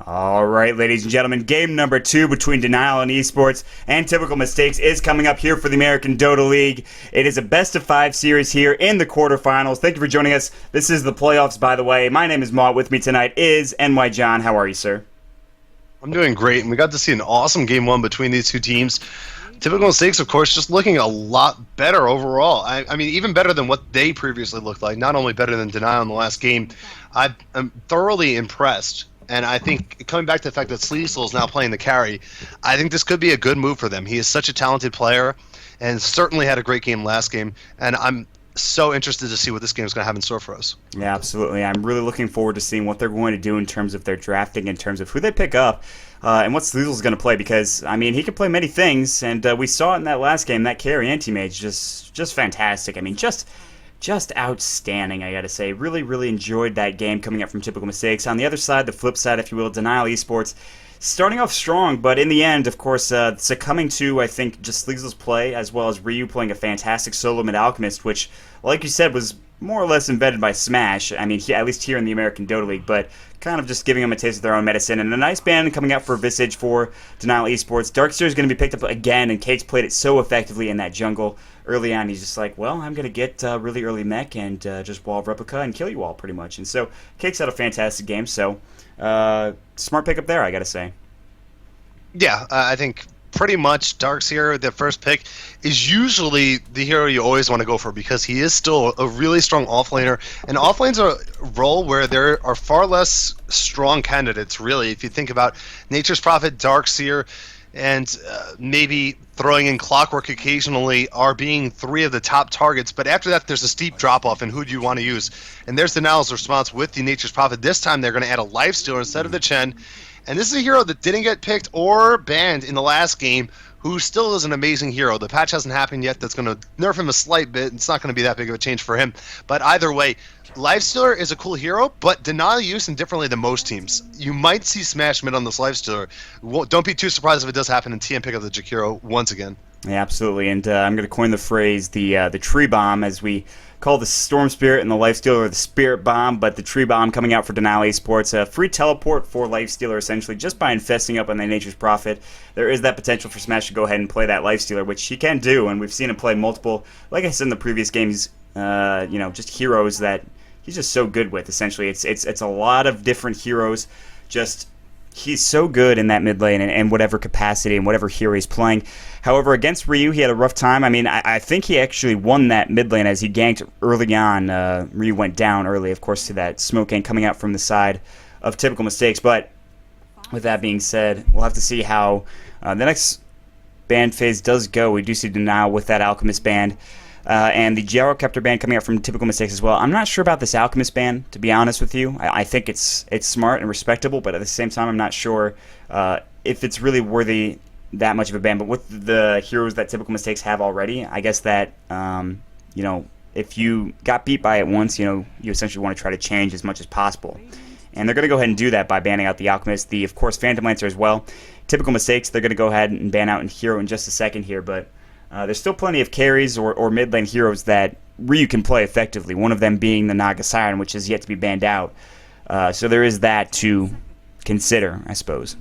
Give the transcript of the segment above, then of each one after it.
All right, ladies and gentlemen, game number 2 between Denial and Esports and Typical Mistakes is coming up here for the American Dota League. It is a best-of-5 series here in the quarterfinals. Thank you for joining us. This is the playoffs, by the way. My name is Maud. With me tonight is NY John. How are you, sir? I'm doing great, and we got to see an awesome game 1 between these two teams. Typical Mistakes, of course, just looking a lot better overall. I mean, even better than what they previously looked like. Not only better than Denial in the last game, I'm thoroughly impressed. And I think, coming back to the fact that Sleesel is now playing the carry, I think this could be a good move for them. He is such a talented player and certainly had a great game last game. And I'm so interested to see what this game is going to have in store for us. Yeah, absolutely. I'm really looking forward to seeing what they're going to do in terms of their drafting, in terms of who they pick up, and what Sleezel's going to play. Because, I mean, he can play many things, and we saw it in that last game. That carry anti-mage, just fantastic. I mean, just outstanding, I gotta say. Really, really enjoyed that game coming up from Typical Mistakes. On the other side, the flip side, if you will, Denial Esports, starting off strong, but in the end, of course, succumbing to, I think, just Sleezel's play, as well as Ryu playing a fantastic solo mid-alchemist, which, like you said, was more or less invented by Smash. I mean, at least here in the American Dota League, but kind of just giving them a taste of their own medicine. And a nice ban coming out for Visage for Denial Esports. Darkseer is going to be picked up again, and Cake's played it so effectively in that jungle. Early on, he's just like, well, I'm going to get really early mech and just wall of replica and kill you all, pretty much. And so, Cake's had a fantastic game, so smart pickup there, I got to say. Yeah, I think pretty much Darkseer, the first pick, is usually the hero you always want to go for because he is still a really strong offlaner. And offlane's a role where there are far less strong candidates, really. If you think about Nature's Prophet, Darkseer, and maybe throwing in Clockwork occasionally are being 3 of the top targets. But after that, there's a steep drop-off in who do you want to use. And there's Denial's response with the Nature's Prophet. This time, they're going to add a Lifestealer instead of the Chen. And this is a hero that didn't get picked or banned in the last game, who still is an amazing hero. The patch hasn't happened yet. That's going to nerf him a slight bit. It's not going to be that big of a change for him. But either way, Lifestealer is a cool hero, but Denial use him differently than most teams. You might see Smash mid on this Lifestealer. Don't be too surprised if it does happen and TM pick up the Jakiro once again. Yeah, absolutely. And I'm going to coin the phrase the tree bomb, as we call the Storm Spirit and the Lifestealer the Spirit Bomb, but the tree bomb coming out for Denial Esports. A free teleport for Lifestealer, essentially, just by infesting up on the Nature's Prophet. There is that potential for Smash to go ahead and play that Lifestealer, which he can do, and we've seen him play multiple, like I said in the previous games, just heroes that he's just so good with, essentially. It's a lot of different heroes, just he's so good in that mid lane and whatever capacity and whatever hero he's playing. However, against Ryu, he had a rough time. I mean, I think he actually won that mid lane as he ganked early on. Ryu went down early, of course, to that smoke gank coming out from the side of Typical Mistakes. But with that being said, we'll have to see how the next band phase does go. We do see Denial with that Alchemist band. And the Gyrocopter band coming out from Typical Mistakes as well. I'm not sure about this Alchemist band, to be honest with you. I think it's smart and respectable, but at the same time, I'm not sure if it's really worthy that much of a ban. But with the heroes that Typical Mistakes have already, I guess that, if you got beat by it once, you essentially want to try to change as much as possible. And they're going to go ahead and do that by banning out the Alchemist, of course, Phantom Lancer as well. Typical Mistakes, they're going to go ahead and ban out in hero in just a second here, but there's still plenty of carries or mid lane heroes that Ryu can play effectively, one of them being the Naga Siren, which is yet to be banned out. So there is that to consider, I suppose.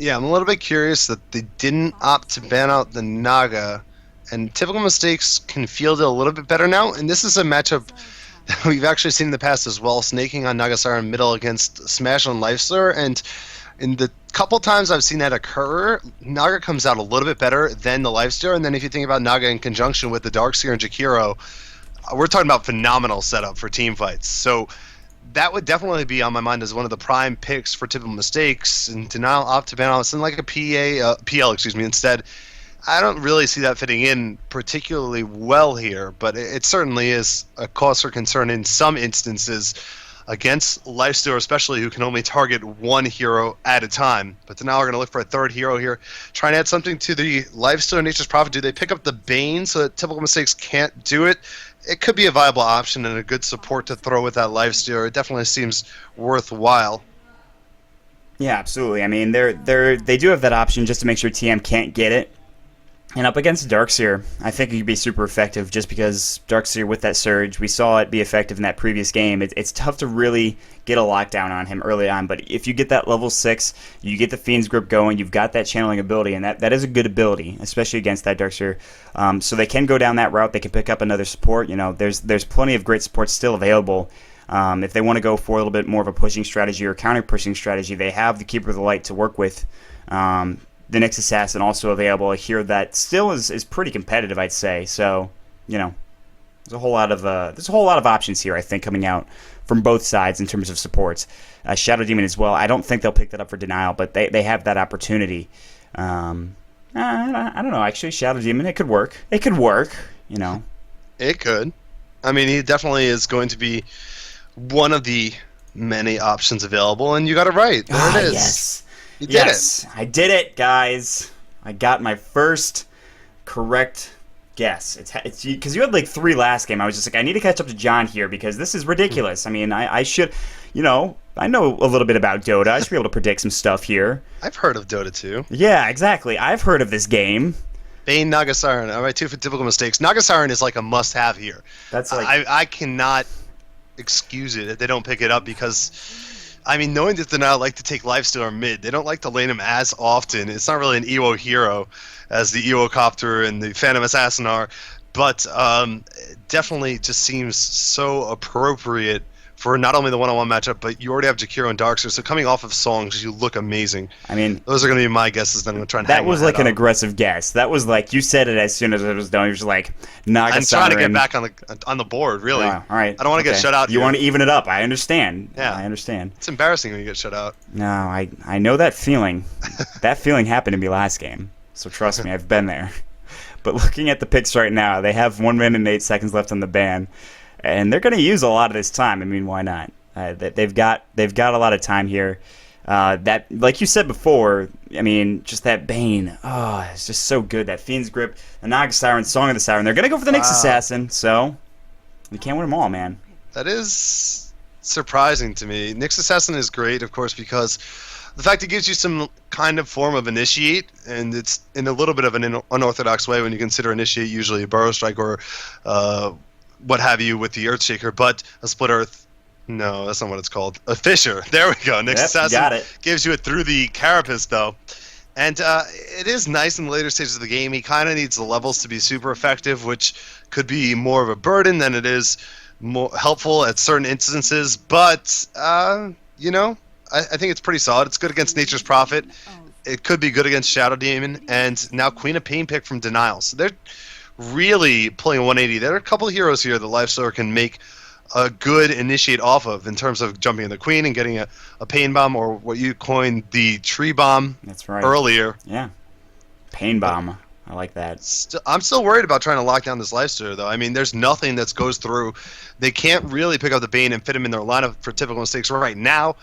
Yeah, I'm a little bit curious that they didn't opt to ban out the Naga, and Typical Mistakes can field it a little bit better now, and this is a matchup that we've actually seen in the past as well, snaking on Naga Siren middle against Smash on Lifestealer, and in the couple times I've seen that occur, Naga comes out a little bit better than the Lifestealer, and then if you think about Naga in conjunction with the Darkseer and Jakiro, we're talking about phenomenal setup for team fights. So that would definitely be on my mind as one of the prime picks for Typical Mistakes, and Denial opt to ban out something like a PL, instead. I don't really see that fitting in particularly well here, but it certainly is a cause for concern in some instances against Lifestealer, especially, who can only target one hero at a time. But now we're going to look for a third hero here. Try and add something to the Lifestealer Nature's Prophet. Do they pick up the Bane so that Typical Mistakes can't do it? It could be a viable option and a good support to throw with that Lifestealer. It definitely seems worthwhile. Yeah, absolutely. I mean, they do have that option just to make sure TM can't get it. And up against Darkseer, I think he could be super effective just because Darkseer with that surge, we saw it be effective in that previous game. It's tough to really get a lockdown on him early on, but if you get that level 6, you get the Fiend's Grip going, you've got that channeling ability, and that is a good ability, especially against that Darkseer. So they can go down that route, they can pick up another support. There's plenty of great supports still available. If they want to go for a little bit more of a pushing strategy or counter-pushing strategy, they have the Keeper of the Light to work with. The Nyx Assassin also available here that still is pretty competitive, I'd say. So, there's a whole lot of options here, I think, coming out from both sides in terms of supports. Shadow Demon as well. I don't think they'll pick that up for Denial, but they have that opportunity. I don't know. Actually, Shadow Demon, it could work. It could work. It could. I mean, he definitely is going to be one of the many options available, and you got it right. There it is. Yes. You did it. I did it, guys. I got my first correct guess. It's because you had like 3 last game. I was just like, I need to catch up to John here because this is ridiculous. I mean, I should, I know a little bit about Dota. I should be able to predict some stuff here. I've heard of Dota too. Yeah, exactly. I've heard of this game. Bane, Naga Siren. All right, 2 for typical mistakes. Naga Siren is like a must-have here. That's like I cannot excuse it if they don't pick it up because. I mean, knowing that they're not like to take Lifestealer mid, they don't like to lane him as often. It's not really an EWO hero as the EWO Copter and the Phantom Assassin are, but definitely just seems so appropriate for not only the one-on-one matchup, but you already have Jakiro and Darkseer, so coming off of songs, you look amazing. I mean, those are going to be my guesses. Then I'm going to try and that was like an aggressive guess. That was like you said it as soon as it was done. You were just like, Naga Siren. I'm trying to get back on the board, really. All right. I don't want to get shut out. You want to even it up. I understand. Yeah, I understand. It's embarrassing when you get shut out. No, I know that feeling. That feeling happened to me last game. So trust me, I've been there. But looking at the picks right now, they have 1 minute and 8 seconds left on the ban, and they're going to use a lot of this time. I mean, why not? They've got a lot of time here. That, like you said before, I mean, just that Bane. Oh, it's just so good. That Fiend's Grip, the Naga Siren, Song of the Siren. They're gonna go for the Nyx Assassin, so we can't win them all, man. That is surprising to me. Nyx Assassin is great, of course, because the fact it gives you some kind of form of initiate, and it's in a little bit of an unorthodox way when you consider initiate usually a Burrow Strike or what have you with the Earthshaker, but a Split Earth. No, that's not what it's called. A Fissure. There we go. Nyx Assassin gives you it through the Carapace, though. And it is nice in the later stages of the game. He kind of needs the levels to be super effective, which could be more of a burden than it is more helpful at certain instances. But, I think it's pretty solid. It's good against Nature's Prophet. It could be good against Shadow Demon. And now Queen of Pain pick from Denial. So they're really pulling a 180. There are a couple of heroes here that Lifestealer can make a good initiate off of in terms of jumping in the Queen and getting a Pain Bomb, or what you coined the Tree Bomb. That's right. Earlier. Yeah. Pain Bomb. I like that. I'm still worried about trying to lock down this Lifestealer, though. I mean, there's nothing that goes through. They can't really pick up the Bane and fit him in their lineup for typical mistakes right now.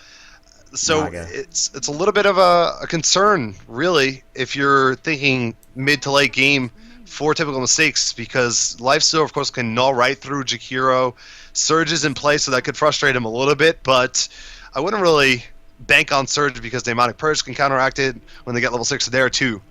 So it's a little bit of a concern, really, if you're thinking mid to late game for typical mistakes, because Lifestealer, of course, can null right through Jakiro. Surge is in play, so that could frustrate him a little bit, but I wouldn't really bank on Surge because Daemonic Purge can counteract it when they get level 6 there, too.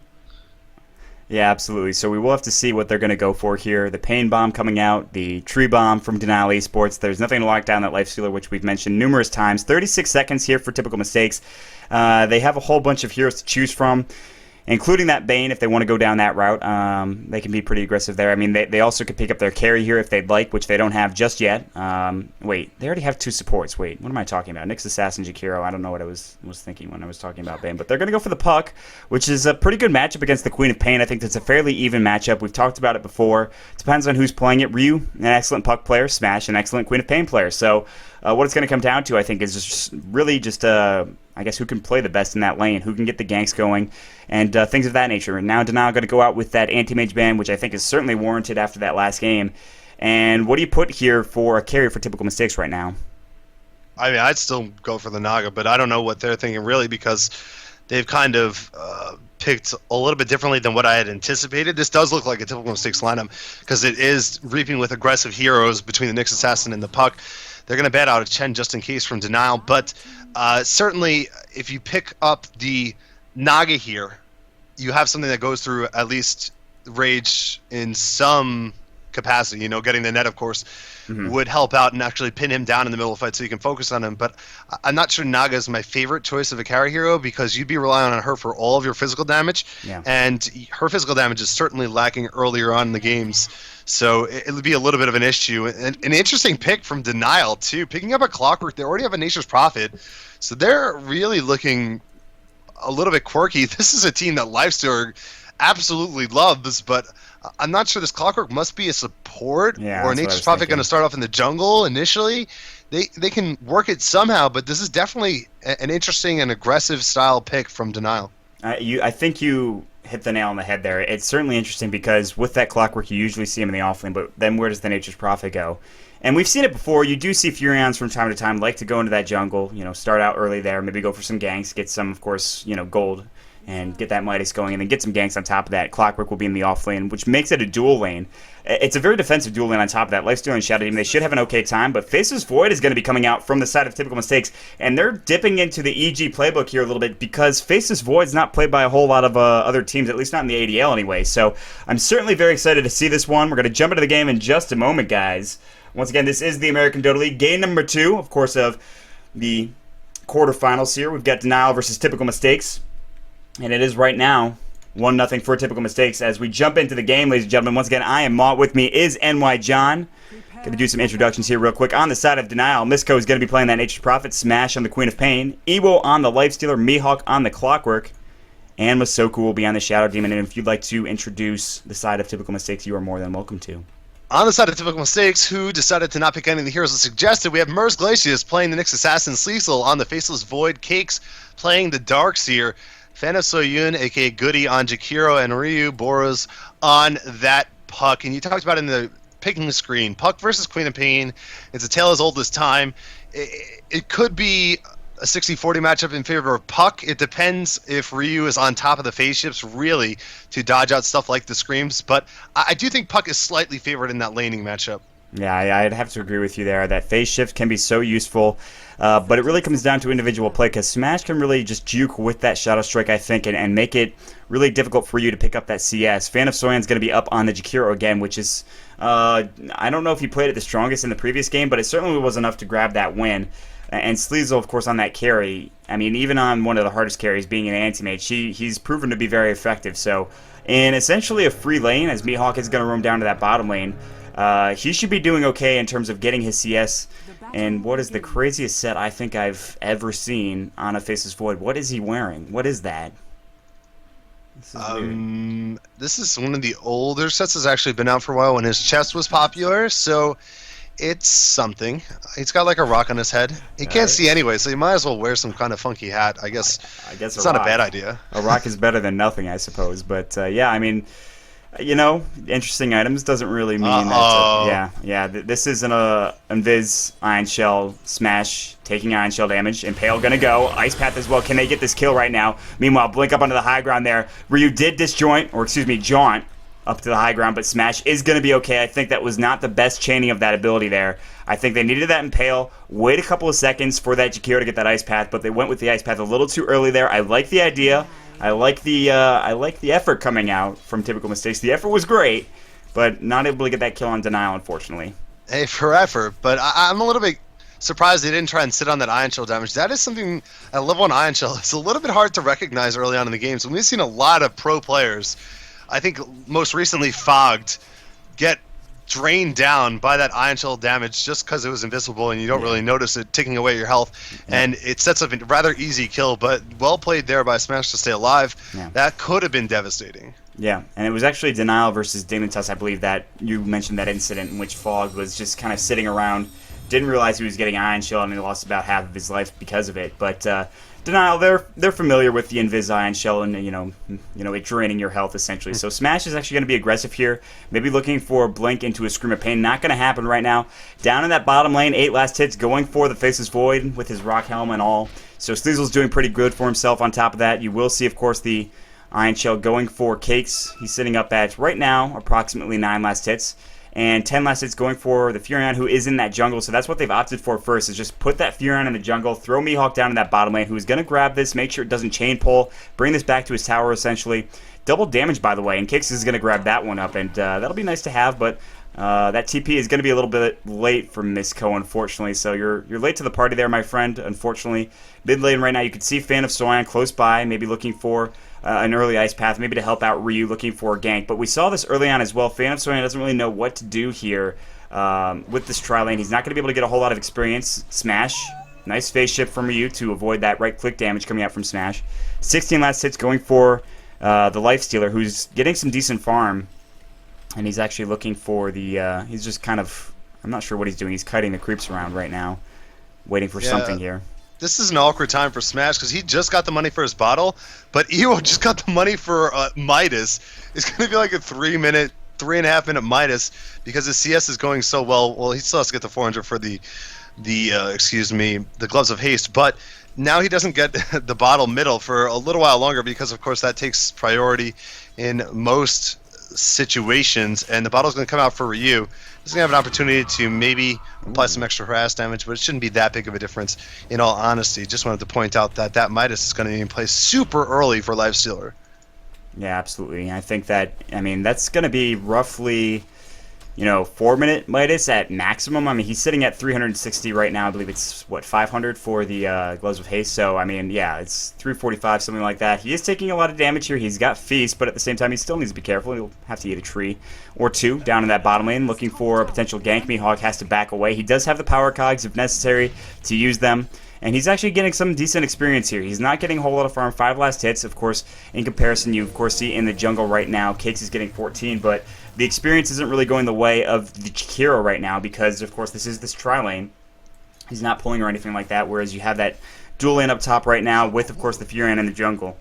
Yeah, absolutely. So we will have to see what they're going to go for here. The Pain Bomb coming out, the Tree Bomb from Denial Esports. There's nothing to lock down that Lifestealer, which we've mentioned numerous times. 36 seconds here for typical mistakes. They have a whole bunch of heroes to choose from, including that Bane if they want to go down that route. They can be pretty aggressive there. I mean, they also could pick up their carry here if they'd like, which they don't have just yet. Wait, they already have 2 supports. Wait, what am I talking about? Nyx Assassin, Jakiro. I don't know what I was thinking when I was talking about Bane. But they're going to go for the Puck, which is a pretty good matchup against the Queen of Pain. I think that's a fairly even matchup. We've talked about it before. Depends on who's playing it. Ryu, an excellent Puck player. Smash, an excellent Queen of Pain player. So what it's going to come down to, I think, is just really just I guess who can play the best in that lane, who can get the ganks going, and things of that nature. And now Denial going to go out with that anti-mage ban, which I think is certainly warranted after that last game. And what do you put here for a carry for typical mistakes right now? I mean, I'd still go for the Naga, but I don't know what they're thinking really, because they've kind of picked a little bit differently than what I had anticipated. This does look like a typical mistakes lineup because it is reaping with aggressive heroes between the Nyx Assassin and the Puck. They're going to bat out a Chen just in case from Denial, but certainly if you pick up the Naga here, you have something that goes through at least Rage in some capacity. Getting the net, of course, Mhm. would help out and actually pin him down in the middle of the fight so you can focus on him. But I'm not sure Naga is my favorite choice of a carry hero because you'd be relying on her for all of your physical damage, Yeah. and her physical damage is certainly lacking earlier on in the games. So it would be a little bit of an issue. And an interesting pick from Denial, too. Picking up a Clockwork, they already have a Nature's Prophet, so they're really looking a little bit quirky. This is a team that Lifestealer absolutely loves, but I'm not sure this Clockwork must be a support Yeah, or that's what I Nature's was Prophet thinking. going to start off in the jungle initially. They can work it somehow, but this is definitely an interesting and aggressive style pick from Denial. I think you hit the nail on the head there. It's certainly interesting because with that Clockwork, you usually see him in the offlane, but then where does the Nature's Prophet go? And we've seen it before. You do see Furions from time to time like to go into that jungle, start out early there, maybe go for some ganks, get some, of course, gold, and get that Midas going, and then get some ganks on top of that. Clockwork will be in the offlane, which makes it a dual lane. It's a very defensive dual lane on top of that. Lifestealer and Shadow Demon, they should have an okay time, but Faceless Void is going to be coming out from the side of Typical Mistakes, and they're dipping into the EG playbook here a little bit because Faceless Void is not played by a whole lot of other teams, at least not in the ADL anyway. So I'm certainly very excited to see this one. We're going to jump into the game in just a moment, guys. Once again, this is the American Dota League, game number 2, of course, of the quarterfinals here. We've got Denial versus Typical Mistakes, and it is right now 1-0 for Typical Mistakes. As we jump into the game, ladies and gentlemen, once again, I am Maut. With me is NY John. Going to do some introductions here real quick. On the side of Denial, Misko is going to be playing that Nature's Prophet, Smash on the Queen of Pain, Ewo on the Lifestealer, Mihawk on the Clockwork, and Masoku will be on the Shadow Demon. And if you'd like to introduce the side of Typical Mistakes, you are more than welcome to. On the side of Typical Mistakes, who decided to not pick any of the heroes as suggested, we have Mers Glacius playing the Nyx Assassin, Sleesel on the Faceless Void, Cakes playing the Darkseer, Fan of Soyun, aka Goody, on Jakiro, and Ryu Boros on that Puck. And you talked about in the picking screen, Puck versus Queen of Pain. It's a tale as old as time. It could be a 60-40 matchup in favor of Puck. It depends if Ryu is on top of the phase shifts, really, to dodge out stuff like the Screams. But I do think Puck is slightly favored in that laning matchup. Yeah, I'd have to agree with you there. That phase shift can be so useful, but it really comes down to individual play because Smash can really just juke with that Shadow Strike, I think, and make it really difficult for you to pick up that CS. Fan of Soyan's going to be up on the Jakiro again, which is, I don't know if he played it the strongest in the previous game, but it certainly was enough to grab that win. And Sleezel, of course, on that carry, I mean, even on one of the hardest carries, being an anti-mage, he's proven to be very effective. So, in essentially a free lane, as Mihawk is going to roam down to that bottom lane, he should be doing okay in terms of getting his CS. And what is the craziest set I think I've ever seen on a Faceless Void? What is he wearing? What is that? This is weird. This is one of the older sets that's actually been out for a while when his chest was popular, so it's something. He's got like a rock on his head. He can't see anyway, so you might as well wear some kind of funky hat. I guess it's not a bad idea. A rock is better than nothing, I suppose. But yeah, I mean, interesting items doesn't really mean that. This isn't a Invis Iron Shell Smash taking Iron Shell damage. Impale gonna go. Ice Path as well. Can they get this kill right now? Meanwhile, Blink up onto the high ground there. Ryu did jaunt up to the high ground, but Smash is going to be okay. I think that was not the best chaining of that ability there. I think they needed that Impale, wait a couple of seconds for that Jakiro to get that Ice Path, but they went with the Ice Path a little too early there. I like the idea. I like the effort coming out from Typical Mistakes. The effort was great, but not able to get that kill on Denial, unfortunately. Hey, for effort, but I'm a little bit surprised they didn't try and sit on that Iron Shell damage. That is something at level 1 Iron Shell. It's a little bit hard to recognize early on in the game, so we've seen a lot of pro players, I think most recently Fogged, get drained down by that Iron Shell damage just because it was invisible and you don't really notice it taking away your health. And it sets up a rather easy kill, but well played there by Smash to stay alive. That could have been devastating. Yeah, and it was actually Denial versus Damon Tuss, I believe, that you mentioned that incident in which Fogged was just kind of sitting around, didn't realize he was getting Iron Shell, and he lost about half of his life because of it. But Denial, they're familiar with the Invis Iron Shell and it draining your health essentially. So Smash is actually going to be aggressive here. Maybe looking for Blink into a Scream of Pain. Not going to happen right now. Down in that bottom lane, 8 last hits, going for the Faceless Void with his Rock Helm and all. So Sleezel's doing pretty good for himself. On top of that, you will see, of course, the Iron Shell going for Cakes. He's sitting up at right now approximately 9 last hits. and 10 last hits going for the Furion, who is in that jungle. So that's what they've opted for first, is just put that Furion in the jungle, throw Mihawk down in that bottom lane, who's going to grab this, make sure it doesn't chain pull, bring this back to his tower, essentially. Double damage, by the way, and Kix is going to grab that one up, and that'll be nice to have, but that TP is going to be a little bit late for Misco, unfortunately. So you're late to the party there, my friend, unfortunately. Mid lane right now, you can see Fan of Soyan close by, maybe looking for an early ice path, maybe to help out Ryu, looking for a gank. But we saw this early on as well. Fan of Soyan doesn't really know what to do here with this tri-lane. He's not going to be able to get a whole lot of experience. Smash. Nice phase shift from Ryu to avoid that right-click damage coming out from Smash. 16 last hits going for the Lifestealer, who's getting some decent farm. And he's actually looking for the... he's just kind of... I'm not sure what he's doing. He's kiting the creeps around right now, waiting for something here. This is an awkward time for Smash because he just got the money for his bottle, but Ewo just got the money for Midas. It's going to be like a 3.5 minute Midas because his CS is going so well. Well, he still has to get the 400 for the Gloves of Haste, but now he doesn't get the bottle middle for a little while longer because, of course, that takes priority in most situations, and the bottle's going to come out for Ryu. He's going to have an opportunity to maybe apply some extra harass damage, but it shouldn't be that big of a difference in all honesty. Just wanted to point out that Midas is going to be in place super early for Lifestealer. Yeah, absolutely. I think that, I mean, that's going to be roughly, 4-minute Midas at maximum. I mean, he's sitting at 360 right now. I believe it's, 500 for the Gloves of Haste. So, I mean, yeah, it's 345, something like that. He is taking a lot of damage here. He's got Feast, but at the same time, he still needs to be careful. He'll have to eat a tree or two down in that bottom lane, looking for a potential gank. Mihawk has to back away. He does have the power cogs, if necessary, to use them. And he's actually getting some decent experience here. He's not getting a whole lot of farm. 5 last hits, of course. In comparison, you, of course, see in the jungle right now, Cakes is getting 14, but the experience isn't really going the way of the Chikiro right now because, of course, this is this tri-lane. He's not pulling or anything like that, whereas you have that dual lane up top right now with, of course, the Furion in the jungle.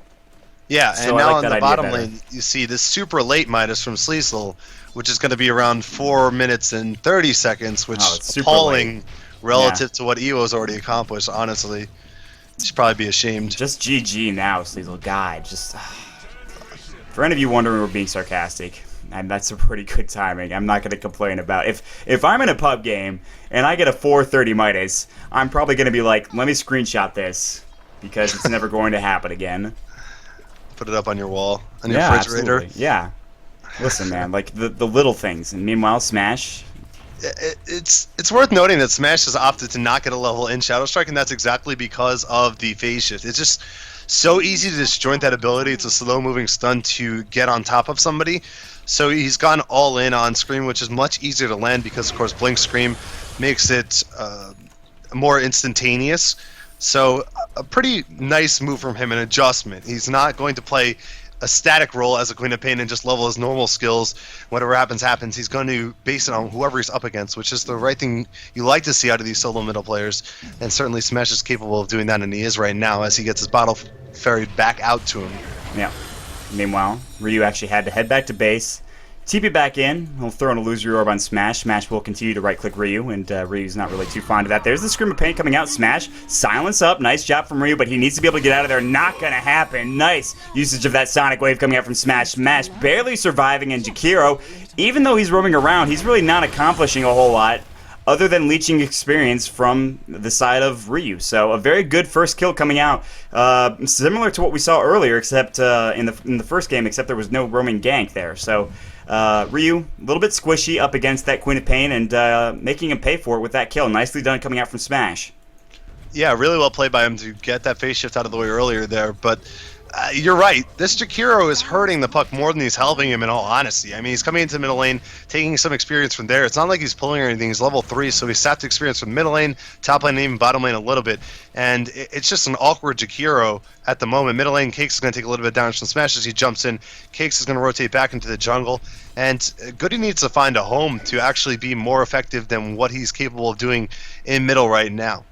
Yeah, so and now like on the bottom lane, you see this super late Midas from Sleazel, which is going to be around 4 minutes and 30 seconds, which is appalling relative to what Ewo's already accomplished, honestly. You should probably be ashamed. Just GG now, Sleazel. God, just... For any of you wondering, we're being sarcastic. And that's a pretty good timing. I'm not going to complain about it. If I'm in a pub game and I get a 430 Midas, I'm probably going to be like, let me screenshot this because it's never going to happen again. Put it up on your wall, on your refrigerator. Absolutely. Yeah. Listen, man, like the little things. And meanwhile, Smash... It's worth noting that Smash has opted to not get a level in Shadow Strike, and that's exactly because of the phase shift. It's just so easy to disjoint that ability. It's a slow-moving stun to get on top of somebody. So he's gone all in on Scream, which is much easier to land because, of course, Blink Scream makes it more instantaneous. So a pretty nice move from him, an adjustment. He's not going to play a static role as a Queen of Pain and just level his normal skills. Whatever happens, happens. He's going to base it on whoever he's up against, which is the right thing you like to see out of these solo middle players. And certainly Smash is capable of doing that, and he is right now as he gets his bottle ferried back out to him. Yeah. Meanwhile, Ryu actually had to head back to base, TP back in. He'll throw an Illusory Orb on Smash. Smash will continue to right-click Ryu, and Ryu's not really too fond of that. There's the Scream of Pain coming out. Smash, silence up. Nice job from Ryu, but he needs to be able to get out of there. Not going to happen. Nice usage of that Sonic Wave coming out from Smash. Smash barely surviving, and Jakiro, even though he's roaming around, he's really not accomplishing a whole lot other than leeching experience from the side of Ryu. So a very good first kill coming out, similar to what we saw earlier, except in the first game, except there was no roaming gank there. So Ryu, a little bit squishy up against that Queen of Pain and making him pay for it with that kill. Nicely done coming out from Smash. Yeah, really well played by him to get that phase shift out of the way earlier there, but you're right. This Jakiro is hurting the puck more than he's helping him, in all honesty. I mean, he's coming into the middle lane, taking some experience from there. It's not like he's pulling or anything. He's level 3, so he's sapped experience from middle lane, top lane, and even bottom lane a little bit. And it's just an awkward Jakiro at the moment. Middle lane, Cakes is going to take a little bit of damage from Smash as he jumps in. Cakes is going to rotate back into the jungle. And Goody needs to find a home to actually be more effective than what he's capable of doing in middle right now.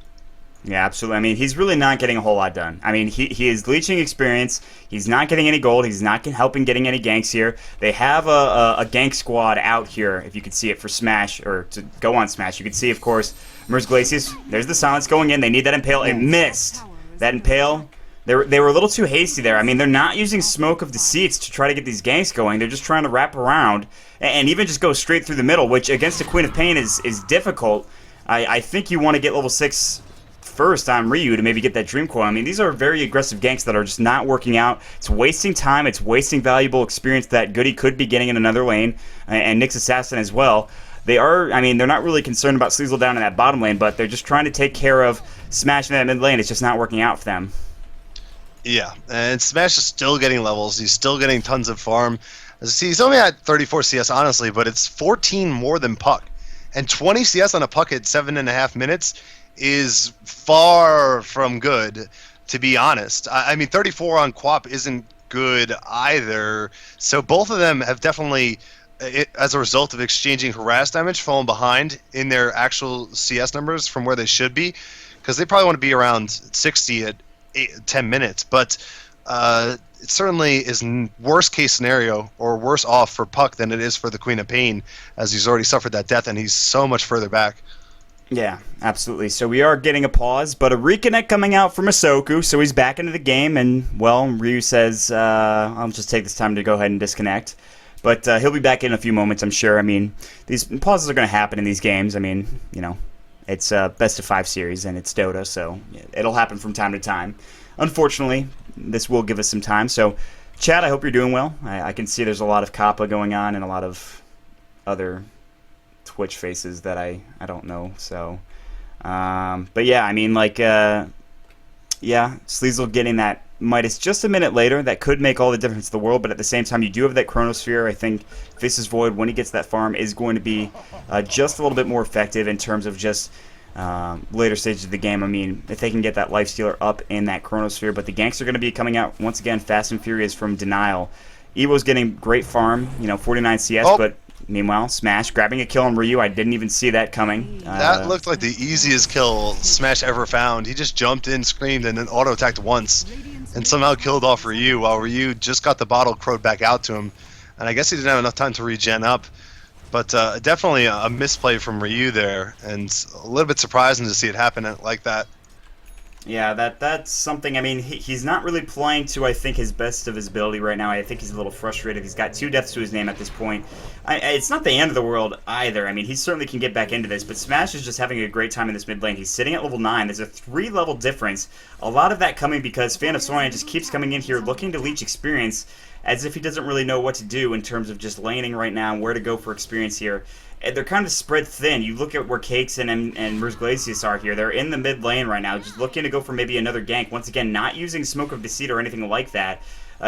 Yeah, absolutely. I mean, he's really not getting a whole lot done. I mean, he is leeching experience. He's not getting any gold. He's not helping getting any ganks here. They have a gank squad out here, if you could see it, for Smash, or to go on Smash. You could see, of course, Merz Glacius. There's the silence going in. They need that Impale. It missed. That Impale They were a little too hasty there. I mean, they're not using Smoke of Deceits to try to get these ganks going. They're just trying to wrap around and even just go straight through the middle, which against a Queen of Pain is difficult. I think you want to get level 6 first on Ryu to maybe get that Dream Coil. I mean, these are very aggressive ganks that are just not working out. It's wasting time. It's wasting valuable experience that Goody could be getting in another lane, and Nick's Assassin as well. They are, I mean, they're not really concerned about Sleazel down in that bottom lane, but they're just trying to take care of Smash in that mid lane. It's just not working out for them. Yeah, and Smash is still getting levels. He's still getting tons of farm. See, he's only at 34 CS, honestly, but it's 14 more than Puck. And 20 CS on a Puck at 7.5 minutes is far from good, to be honest. I mean, 34 on Quap isn't good either. So both of them have definitely, as a result of exchanging harass damage, fallen behind in their actual CS numbers from where they should be, because they probably want to be around 60 at 10 minutes. But it certainly is worst case scenario or worse off for Puck than it is for the Queen of Pain, as he's already suffered that death and he's so much further back. Yeah, absolutely. So we are getting a pause, but a reconnect coming out from Masoku, so he's back into the game, and, well, Ryu says, I'll just take this time to go ahead and disconnect. But he'll be back in a few moments, I'm sure. I mean, these pauses are going to happen in these games. I mean, you know, it's a best-of-5 series, and it's Dota, so it'll happen from time to time. Unfortunately, this will give us some time. So, Chad, I hope you're doing well. I can see there's a lot of Kappa going on and a lot of other Twitch faces that I don't know. So, but yeah, I mean, like, yeah, Sleazel getting that Midas just a minute later, that could make all the difference in the world, but at the same time, you do have that Chronosphere. I think Faceless Void, when he gets that farm, is going to be just a little bit more effective in terms of just later stages of the game. I mean, if they can get that Lifestealer up in that Chronosphere, but the ganks are going to be coming out, once again, fast and furious from Denial. Evo's getting great farm, 49 CS, but meanwhile, Smash grabbing a kill on Ryu. I didn't even see that coming. That looked like the easiest kill Smash ever found. He just jumped in, screamed, and then auto-attacked once, and somehow killed off Ryu, while Ryu just got the bottle crowed back out to him. And I guess he didn't have enough time to regen up. But definitely a misplay from Ryu there, and a little bit surprising to see it happen like that. Yeah, that's something. I mean, he's not really playing to, I think, his best of his ability right now. I think he's a little frustrated. He's got 2 deaths to his name at this point. It's not the end of the world either. I mean, he certainly can get back into this, but Smash is just having a great time in this mid lane. He's sitting at level 9. There's a 3-level difference. A lot of that coming because Fan of Soyan just keeps coming in here looking to leech experience as if he doesn't really know what to do in terms of just laning right now and where to go for experience here. And they're kind of spread thin. You look at where Cakes and Merz Glacius are here. They're in the mid lane right now, just looking to go for maybe another gank. Once again, not using Smoke of Deceit or anything like that.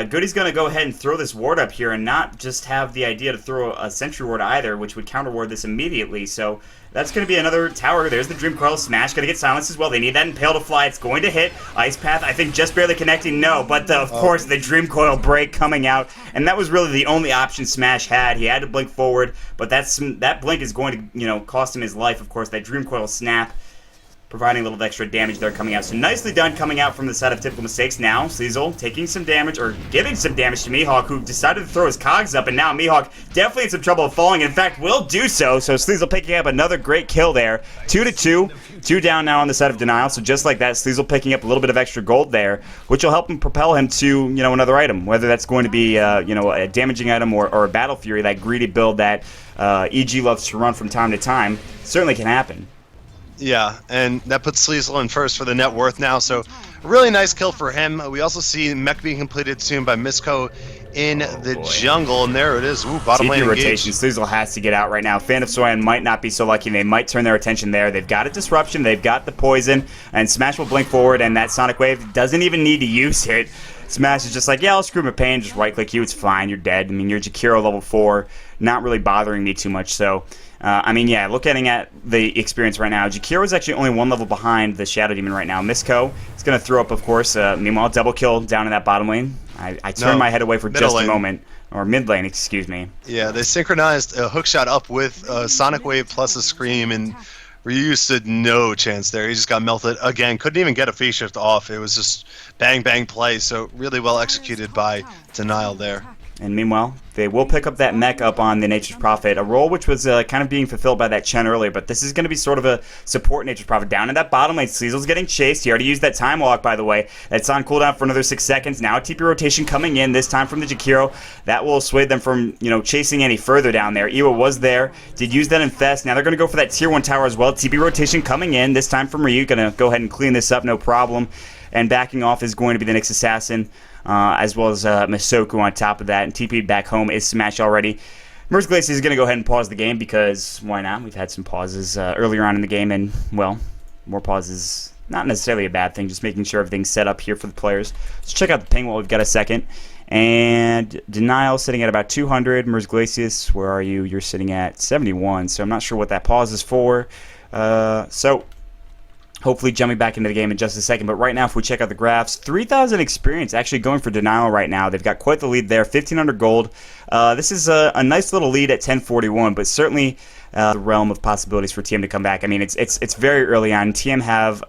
Goody's going to go ahead and throw this ward up here and not just have the idea to throw a sentry ward either, which would counter ward this immediately. So that's going to be another tower. There's the Dream Coil. Smash going to get silenced as well. They need that Impale to fly. It's going to hit. Ice Path, I think, just barely connecting. No, but of course, the Dream Coil break coming out. And that was really the only option Smash had. He had to blink forward, but that blink is going to, cost him his life, of course. That Dream Coil snap, providing a little extra damage there coming out. So nicely done coming out from the side of Typical Mistakes. Now, Sleazel taking some damage, or giving some damage to Mihawk, who decided to throw his cogs up, and now Mihawk definitely in some trouble of falling. In fact, will do so. So Sleazel picking up another great kill there. 2-2. 2 down now on the side of Denial. So just like that, Sleazel picking up a little bit of extra gold there, which will help him propel him to, another item. Whether that's going to be, a damaging item or a Battle Fury, that greedy build that EG loves to run from time to time, certainly can happen. Yeah, and that puts Sleazel in first for the net worth now, so a really nice kill for him. We also see mech being completed soon by Misko in the jungle, and there it is. Ooh, bottom lane rotation. Sleazel has to get out right now. Fan of Soyan might not be so lucky. They might turn their attention there. They've got a disruption. They've got the poison, and Smash will blink forward, and that Sonic Wave doesn't even need to use it. Smash is just like, yeah, I'll screw my pain, just right-click you, it's fine, you're dead. I mean, you're Jakiro level 4, not really bothering me too much, so... yeah, looking at the experience right now, Jakiro is actually only 1 level behind the Shadow Demon right now. Misko is going to throw up, of course. Meanwhile, double kill down in that bottom lane. I turned my head away for just a moment. Or mid lane, excuse me. Yeah, they synchronized a hookshot up with Sonic Wave plus a Scream, and Ryu stood no chance there. He just got melted again. Couldn't even get a phase shift off. It was just bang, bang play. So really well executed by Denial there. And meanwhile, they will pick up that mech up on the Nature's Prophet, a role which was kind of being fulfilled by that Chen earlier, but this is going to be sort of a support Nature's Prophet. Down in that bottom lane, Sleazel's getting chased. He already used that time walk, by the way. That's on cooldown for another 6 seconds. Now a TP rotation coming in, this time from the Jakiro. That will sway them from, chasing any further down there. Iwa was there, did use that Infest. Now they're going to go for that tier 1 tower as well. TP rotation coming in, this time from Ryu. Going to go ahead and clean this up, no problem. And backing off is going to be the Nyx Assassin. As well as Misoku on top of that. And TP back home is Smash already. Merz Glacier is going to go ahead and pause the game because why not? We've had some pauses earlier on in the game, and, well, more pauses, not necessarily a bad thing, just making sure everything's set up here for the players. Let's check out the ping while we've got a second. And Denial sitting at about 200. Merz Glacius, where are you? You're sitting at 71, so I'm not sure what that pause is for. So hopefully jumping back into the game in just a second. But right now, if we check out the graphs, 3,000 experience actually going for Denial right now. They've got quite the lead there, 1,500 gold. This is a nice little lead at 1041, but certainly the realm of possibilities for TM to come back. I mean, it's very early on. TM have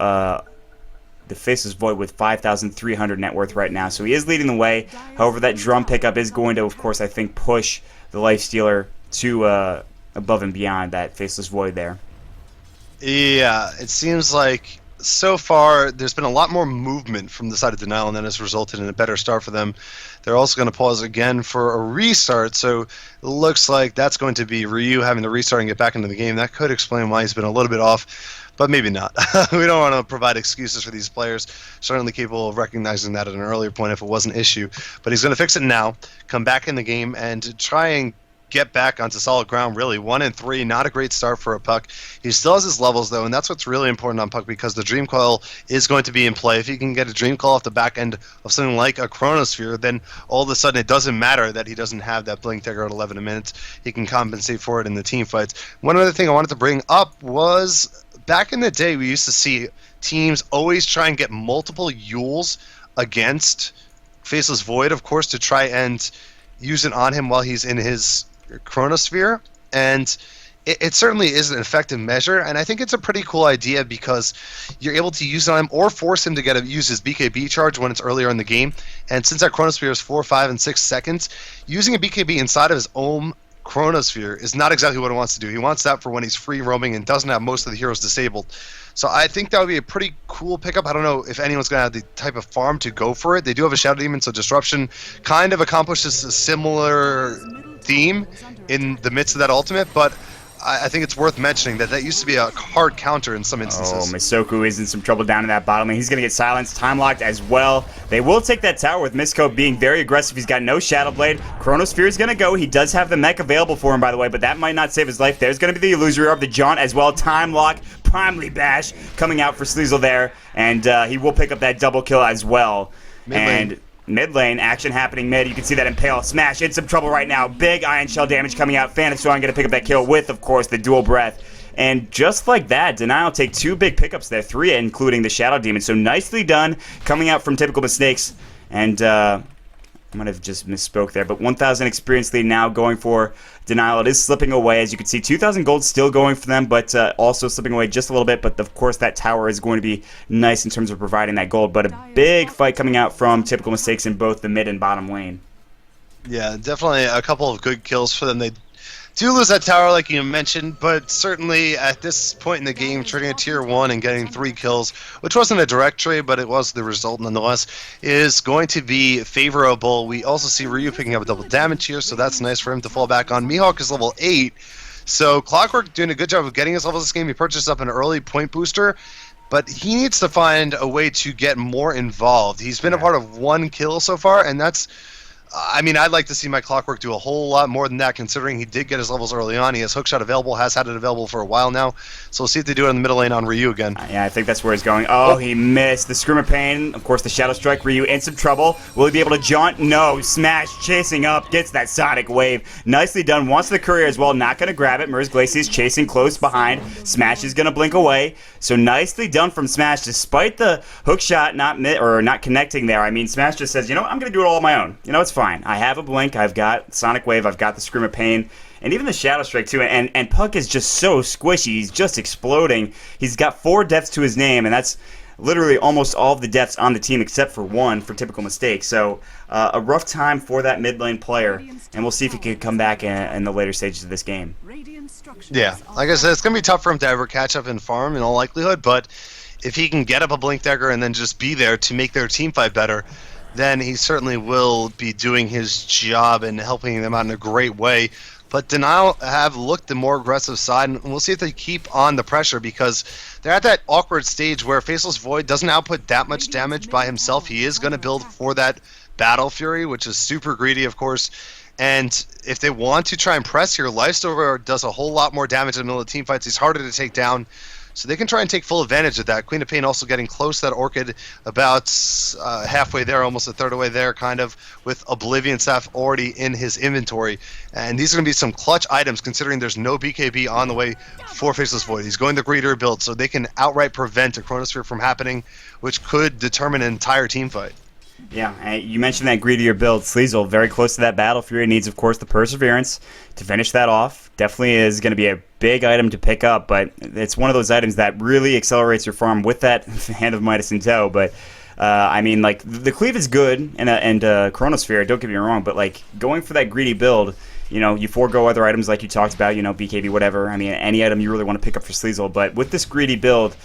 the Faceless Void with 5,300 net worth right now, so he is leading the way. However, that drum pickup is going to, of course, I think, push the Lifestealer to above and beyond that Faceless Void there. Yeah, it seems like so far there's been a lot more movement from the side of Denial, and that has resulted in a better start for them. They're also going to pause again for a restart, so it looks like that's going to be Ryu having to restart and get back into the game. That could explain why he's been a little bit off, but maybe not. We don't want to provide excuses for these players. Certainly capable of recognizing that at an earlier point if it was an issue. But he's going to fix it now, come back in the game, and try and get back onto solid ground, really. 1-3, not a great start for a Puck. He still has his levels, though, and that's what's really important on Puck, because the Dream Coil is going to be in play. If he can get a Dream Coil off the back end of something like a Chronosphere, then all of a sudden it doesn't matter that he doesn't have that Blink Dagger at 11 minutes. He can compensate for it in the team fights. One other thing I wanted to bring up was, back in the day, we used to see teams always try and get multiple Yules against Faceless Void, of course, to try and use it on him while he's in his Chronosphere, and it certainly is an effective measure, and I think it's a pretty cool idea because you're able to use it on him or force him to use his BKB charge when it's earlier in the game. And since that Chronosphere is 4, 5, and 6 seconds, using a BKB inside of his own Chronosphere is not exactly what he wants to do. He wants that for when he's free roaming and doesn't have most of the heroes disabled. So I think that would be a pretty cool pickup. I don't know if anyone's going to have the type of farm to go for it. They do have a Shadow Demon, so Disruption kind of accomplishes a similar theme in the midst of that ultimate, but I think it's worth mentioning that used to be a hard counter in some instances. Oh, Misoku is in some trouble down in that bottom lane. He's going to get silenced, time locked as well. They will take that tower with Misko being very aggressive. He's got no Shadow Blade. Chronosphere is going to go. He does have the mech available for him, by the way, but that might not save his life. There's going to be the Illusory Orb, the Jaunt as well. Time lock, Primely Bash coming out for Sleazel there, and he will pick up that double kill as well. And mid lane, action happening mid. You can see that Impale. Smash in some trouble right now. Big Ion Shell damage coming out. Fan of Storm going to pick up that kill with, of course, the dual breath. And just like that, Denial take 2 big pickups there, 3 including the Shadow Demon. So nicely done coming out from Typical Mistakes. And I might have just misspoke there, but 1,000 experience lead now going for Denial. It is slipping away. As you can see, 2,000 gold still going for them, but also slipping away just a little bit. But, of course, that tower is going to be nice in terms of providing that gold. But a big fight coming out from Typical Mistakes in both the mid and bottom lane. Yeah, definitely a couple of good kills for them. They do lose that tower, like you mentioned, but certainly at this point in the game, trading a tier 1 and getting 3 kills, which wasn't a direct trade, but it was the result nonetheless, is going to be favorable. We also see Ryu picking up a double damage here, so that's nice for him to fall back on. Mihawk is level 8, so Clockwork doing a good job of getting his levels this game. He purchased up an early point booster, but he needs to find a way to get more involved. He's been a part of 1 kill so far, and that's... I mean, I'd like to see my Clockwork do a whole lot more than that, considering he did get his levels early on. He has Hookshot available, has had it available for a while now. So we'll see if they do it in the middle lane on Ryu again. Yeah, I think that's where he's going. Oh, he missed. The Scream of Pain, of course, the Shadow Strike. Ryu in some trouble. Will he be able to jaunt? No. Smash, chasing up, gets that Sonic Wave. Nicely done. Wants the courier as well. Not going to grab it. Merz Glacier is chasing close behind. Smash is going to blink away. So nicely done from Smash, despite the hookshot not connecting there. I mean, Smash just says, you know, I'm going to do it all on my own. You know, it's fine. I have a blink. I've got Sonic Wave. I've got the Scream of Pain. And even the Shadow Strike, too. And Puck is just so squishy. He's just exploding. He's got 4 deaths to his name, and that's literally almost all of the deaths on the team except for one for typical mistakes. So a rough time for that mid lane player, and we'll see if he can come back in the later stages of this game. Yeah, like I said, it's going to be tough for him to ever catch up in farm in all likelihood, but if he can get up a Blink Dagger and then just be there to make their team fight better, then he certainly will be doing his job and helping them out in a great way. But Denial have looked the more aggressive side, and we'll see if they keep on the pressure, because they're at that awkward stage where Faceless Void doesn't output that much damage by himself. He is going to build for that Battle Fury, which is super greedy, of course. And if they want to try and press here, Lifestealer does a whole lot more damage in the middle of team fights. He's harder to take down, so they can try and take full advantage of that. Queen of Pain also getting close to that Orchid, about halfway there, almost a third away there, kind of, with Oblivion Staff already in his inventory. And these are going to be some clutch items, considering there's no BKB on the way for Faceless Void. He's going the Greeter build, so they can outright prevent a Chronosphere from happening, which could determine an entire team fight. Yeah, you mentioned that greedier build. Sleazel, very close to that Battle Fury, needs, of course, the Perseverance to finish that off. Definitely is going to be a big item to pick up, but it's one of those items that really accelerates your farm with that Hand of Midas in tow. But, I mean, like, the Cleave is good and Chronosphere, don't get me wrong, but, like, going for that greedy build, you know, you forego other items like you talked about, you know, BKB, whatever. I mean, any item you really want to pick up for Sleazel. But with this greedy build,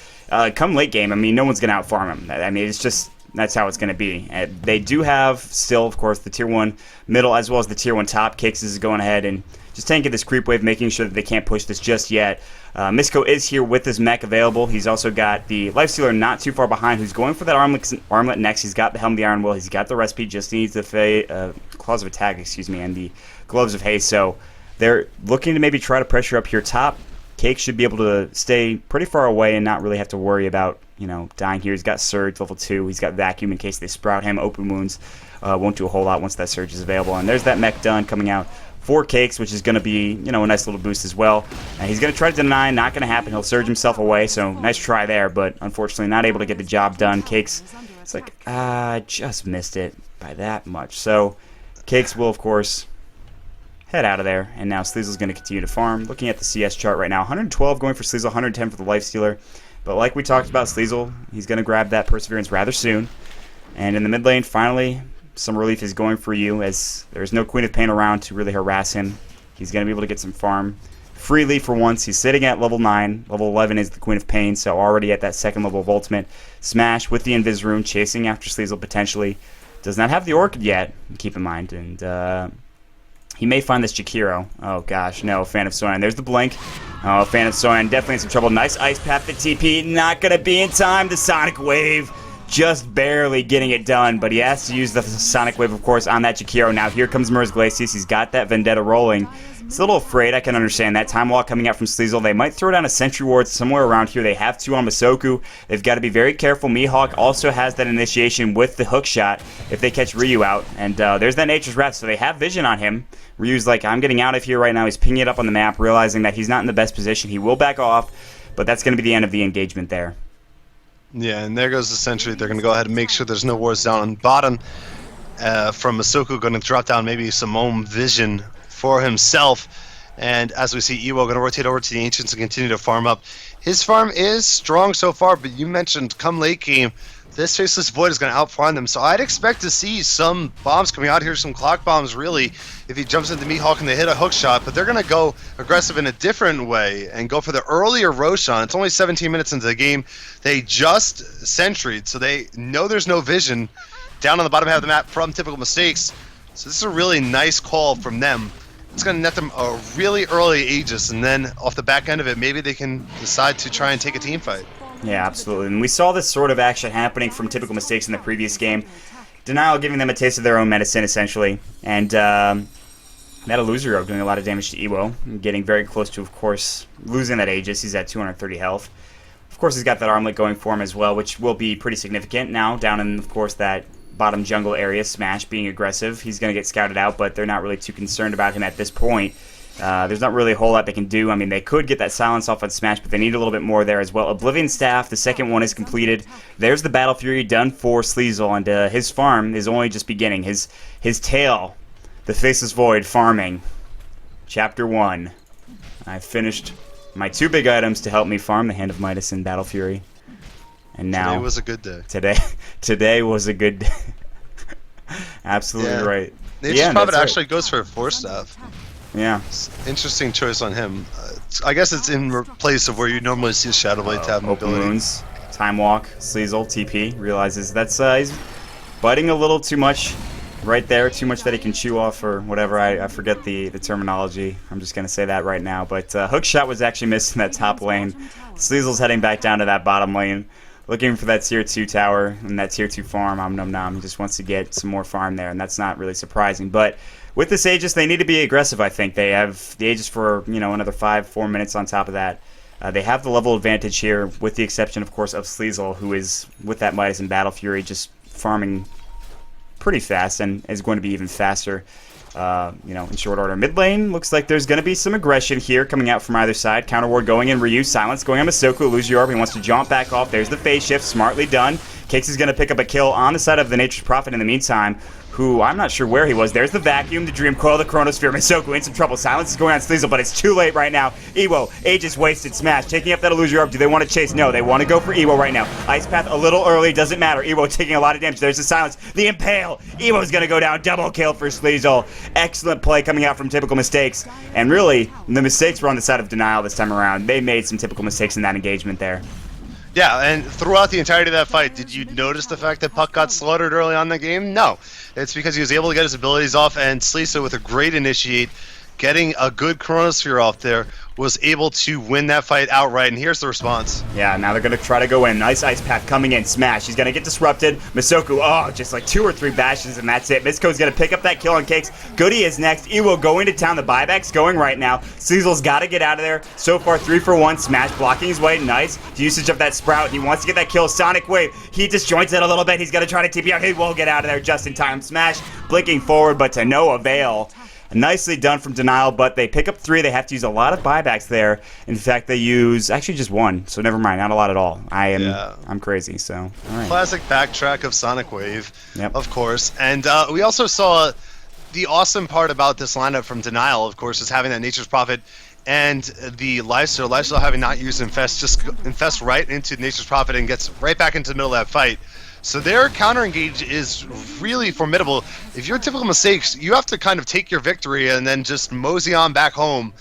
come late game, I mean, no one's going to outfarm him. I mean, it's just... That's how it's going to be. They do have still, of course, the Tier 1 middle as well as the Tier 1 top. Cakes is going ahead and just tanking this creep wave, making sure that they can't push this just yet. Misko is here with his mech available. He's also got the Lifestealer not too far behind, who's going for that armlet next. He's got the Helm of the Iron Will. He's got the recipe, just needs the Claws of Attack, and the Gloves of Haste. So they're looking to maybe try to pressure up here top. Cake should be able to stay pretty far away and not really have to worry about, you know, dying here. He's got Surge, level 2. He's got Vacuum in case they sprout him. Open Wounds won't do a whole lot once that Surge is available. And there's that mech done coming out for Cakes, which is going to be, you know, a nice little boost as well. And he's going to try to deny. Not going to happen. He'll Surge himself away, so nice try there, but unfortunately not able to get the job done. Cakes, it's like, just missed it by that much. So Cakes will, of course, head out of there, and now Sleazel's going to continue to farm. Looking at the CS chart right now, 112 going for Sleazel, 110 for the Lifestealer. But like we talked about, Sleazel, he's going to grab that Perseverance rather soon. And in the mid lane, finally, some relief is going for you, as there's no Queen of Pain around to really harass him. He's going to be able to get some farm freely for once. He's sitting at level 9. Level 11 is the Queen of Pain, so already at that second level of Ultimate. Smash with the Invis Rune, chasing after Sleazel potentially. Does not have the Orchid yet, keep in mind. And, he may find this Jakiro. Oh gosh, no, Fan of Soyan. There's the blink. Oh, Fan of Soyan definitely in some trouble. Nice Ice Path to TP. Not going to be in time. The Sonic Wave just barely getting it done, but he has to use the Sonic Wave, of course, on that Jakiro. Now here comes Merz Glacius. He's got that Vendetta rolling. He's a little afraid. I can understand that. Time Walk coming out from Sleazel. They might throw down a Sentry Ward somewhere around here. They have 2 on Masoku. They've got to be very careful. Mihawk also has that initiation with the hook shot if they catch Ryu out. And there's that Nature's Wrath, so they have vision on him. Ryu's like, I'm getting out of here right now. He's pinging it up on the map, realizing that he's not in the best position. He will back off, but that's going to be the end of the engagement there. Yeah, and there goes the Sentry. They're going to go ahead and make sure there's no wards down on bottom. From Masoku, going to drop down maybe some Ohm Vision for himself. And as we see, Iwo going to rotate over to the Ancients and continue to farm up. His farm is strong so far, but you mentioned come late game, this Faceless Void is going to outfarm them. So I'd expect to see some bombs coming out here, some clock bombs really, if he jumps into Mihawk and they hit a hook shot. But they're going to go aggressive in a different way and go for the earlier Roshan. It's only 17 minutes into the game. They just sentryed, so they know there's no vision down on the bottom half of the map from typical mistakes. So this is a really nice call from them. It's going to net them a really early Aegis, and then off the back end of it, maybe they can decide to try and take a team fight. Yeah, absolutely. And we saw this sort of action happening from typical mistakes in the previous game. Denial giving them a taste of their own medicine, essentially. And that Illusorio doing a lot of damage to Iwo, getting very close to, of course, losing that Aegis. He's at 230 health. Of course, he's got that armlet going for him as well, which will be pretty significant now down in, of course, that bottom jungle area. Smash being aggressive. He's going to get scouted out, but they're not really too concerned about him at this point. There's not really a whole lot they can do. I mean, they could get that silence off on Smash, but they need a little bit more there as well. Oblivion Staff, the second one is completed. There's the Battle Fury done for Sleazel, and his farm is only just beginning. His tale, the Faceless Void farming, Chapter 1. I finished my 2 big items to help me farm, the Hand of Midas and Battle Fury. And now today was a good day. Today was a good day. Absolutely right. Nature's Prophet actually goes for a 4-staff. Yeah. Interesting choice on him. I guess it's in place of where you normally see Shadow Blade tab Open mobility. wounds, time walk, Sleazel, TP, realizes that's he's biting a little too much right there, too much that he can chew off or whatever. I forget the terminology. I'm just going to say that right now. But hook shot was actually missed in that top lane. Sleazel's heading back down to that bottom lane, looking for that tier 2 tower and that tier 2 farm. Nom nom. He just wants to get some more farm there, and that's not really surprising. But with this Aegis, they need to be aggressive, I think. They have the Aegis for, another 5-4 minutes on top of that. They have the level advantage here, with the exception, of course, of Sleazel, who is, with that Midas and Battle Fury, just farming pretty fast and is going to be even faster, in short order. Mid lane, looks like there's going to be some aggression here coming out from either side. Counter ward going in, Ryu, silence going on Masoku, lose your orb, he wants to jump back off. There's the phase shift, smartly done. Kix is going to pick up a kill on the side of the Nature's Prophet in the meantime, who I'm not sure where he was. There's the vacuum, the Dream Coil, the Chronosphere. Masoku in some trouble. Silence is going on Sleazel, but it's too late right now. Ewo, Aegis wasted, smash. Taking up that Illusion Orb. Do they want to chase? No, they want to go for Ewo right now. Ice Path a little early, doesn't matter. Ewo taking a lot of damage. There's the silence. The Impale. Ewo's going to go down. Double kill for Sleazel. Excellent play coming out from Typical Mistakes. And really, the mistakes were on the side of Denial this time around. They made some typical mistakes in that engagement there. Yeah, and throughout the entirety of that fight, did you notice the fact that Puck got slaughtered early on in the game? No. It's because he was able to get his abilities off, and Sleazel, with a great initiate, getting a good Chronosphere off there, was able to win that fight outright, and here's the response. Yeah, now they're going to try to go in. Nice Ice Path coming in. Smash. He's going to get disrupted. Masoku, just like 2 or 3 bashes, and that's it. Misko's going to pick up that kill on Cakes. Goody is next. Ewo going to town. The buyback's going right now. Sleazel's got to get out of there. So far, 3 for 1. Smash blocking his way. Nice. Usage of that Sprout. He wants to get that kill. Sonic Wave. He disjoints it a little bit. He's going to try to TP out. He will get out of there just in time. Smash blinking forward, but to no avail. Nicely done from Denial, but they pick up 3. They have to use a lot of buybacks there. In fact, they use actually just 1, so never mind, not a lot at all. I'm crazy, so all right. Classic backtrack of Sonic Wave, yep. Of course. And we also saw the awesome part about this lineup from Denial, of course, is having that Nature's Prophet and the Lifesteal. Lifesteal having not used Infest, just Infest right into Nature's Prophet and gets right back into the middle of that fight. So their counter engage is really formidable. If you're Typical Mistakes, you have to kind of take your victory and then just mosey on back home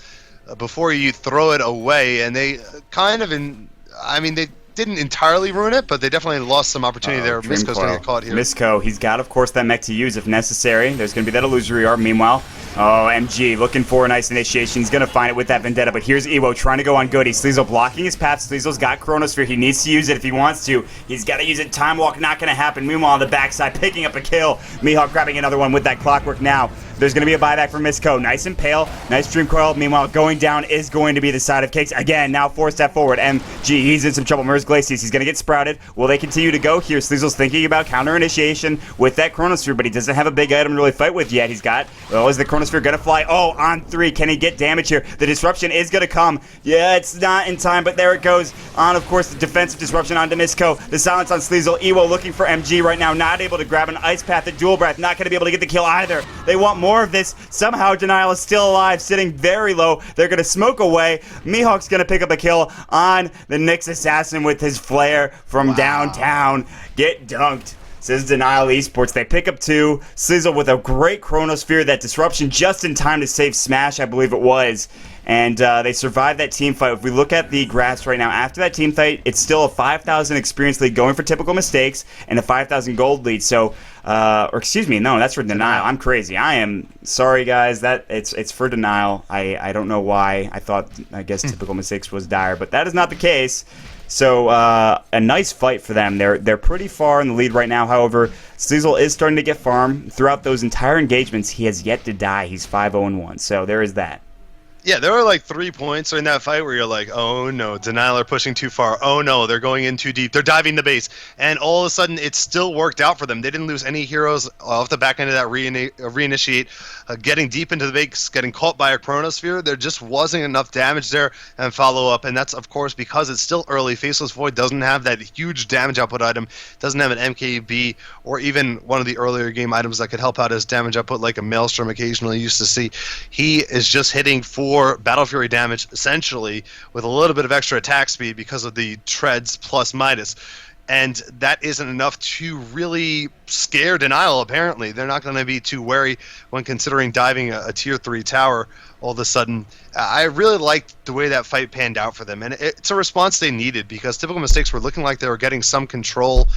before you throw it away. And they kind of, they didn't entirely ruin it, but they definitely lost some opportunity there. Misko's going to get caught here. Misko, he's got, of course, that mech to use if necessary. There's going to be that illusory orb. Meanwhile, MG looking for a nice initiation. He's going to find it with that Vendetta, but here's Ewo trying to go on Goody. Sleazel blocking his path. Sleazel's got Chronosphere. He needs to use it if he wants to. He's got to use it. Time Walk not going to happen. Meanwhile, on the backside, picking up a kill. Mihawk grabbing another one with that Clockwork now. There's going to be a buyback for Misko. Nice and pale. Nice Dream Coil. Meanwhile, going down is going to be the side of Cakes. Again, now 4-step forward. MG, he's in some trouble. Merz Glacius, he's going to get sprouted. Will they continue to go here? Sleazel's thinking about counter initiation with that Chronosphere, but he doesn't have a big item to really fight with yet. He's got, is the Chronosphere going to fly? On 3. Can he get damage here? The disruption is going to come. Yeah, it's not in time, but there it goes. On, of course, the defensive disruption onto Misko. The silence on Sleazel. Ewo looking for MG right now. Not able to grab an Ice Path at Dual Breath. Not going to be able to get the kill either. They want more of this. Somehow Denial is still alive, sitting very low. They're going to smoke away. Mihawk's going to pick up a kill on the Nyx Assassin with his flare from downtown. Get dunked, says Denial Esports. They pick up 2. Sleazel with a great Chronosphere, that disruption just in time to save Smash, I believe it was. And they survived that team fight. If we look at the graphs right now, after that team fight, it's still a 5,000 experience lead going for Typical Mistakes and a 5,000 gold lead. So, or excuse me, no, that's for Denial. I'm crazy. I am sorry, guys. That it's for Denial. I don't know why. I guess Typical Mistakes was dire, but that is not the case. So a nice fight for them. They're pretty far in the lead right now. However, Sleazel is starting to get farm. Throughout those entire engagements, he has yet to die. He's 5-0-1. So there is that. Yeah, there were like 3 points in that fight where you're like, oh no, Denial are pushing too far. Oh no, they're going in too deep. They're diving the base. And all of a sudden, it still worked out for them. They didn't lose any heroes off the back end of that reinitiate. Getting deep into the base, getting caught by a Chronosphere, there just wasn't enough damage there and follow up. And that's, of course, because it's still early. Faceless Void doesn't have that huge damage output item, doesn't have an MKB, or even one of the earlier game items that could help out his damage output, like a Maelstrom occasionally used to see. He is just hitting for Battle Fury damage, essentially, with a little bit of extra attack speed because of the treads plus Midas. And that isn't enough to really scare Denial, apparently. They're not going to be too wary when considering diving a Tier 3 tower all of a sudden. I really liked the way that fight panned out for them. And it's a response they needed, because Typical Mistakes were looking like they were getting some control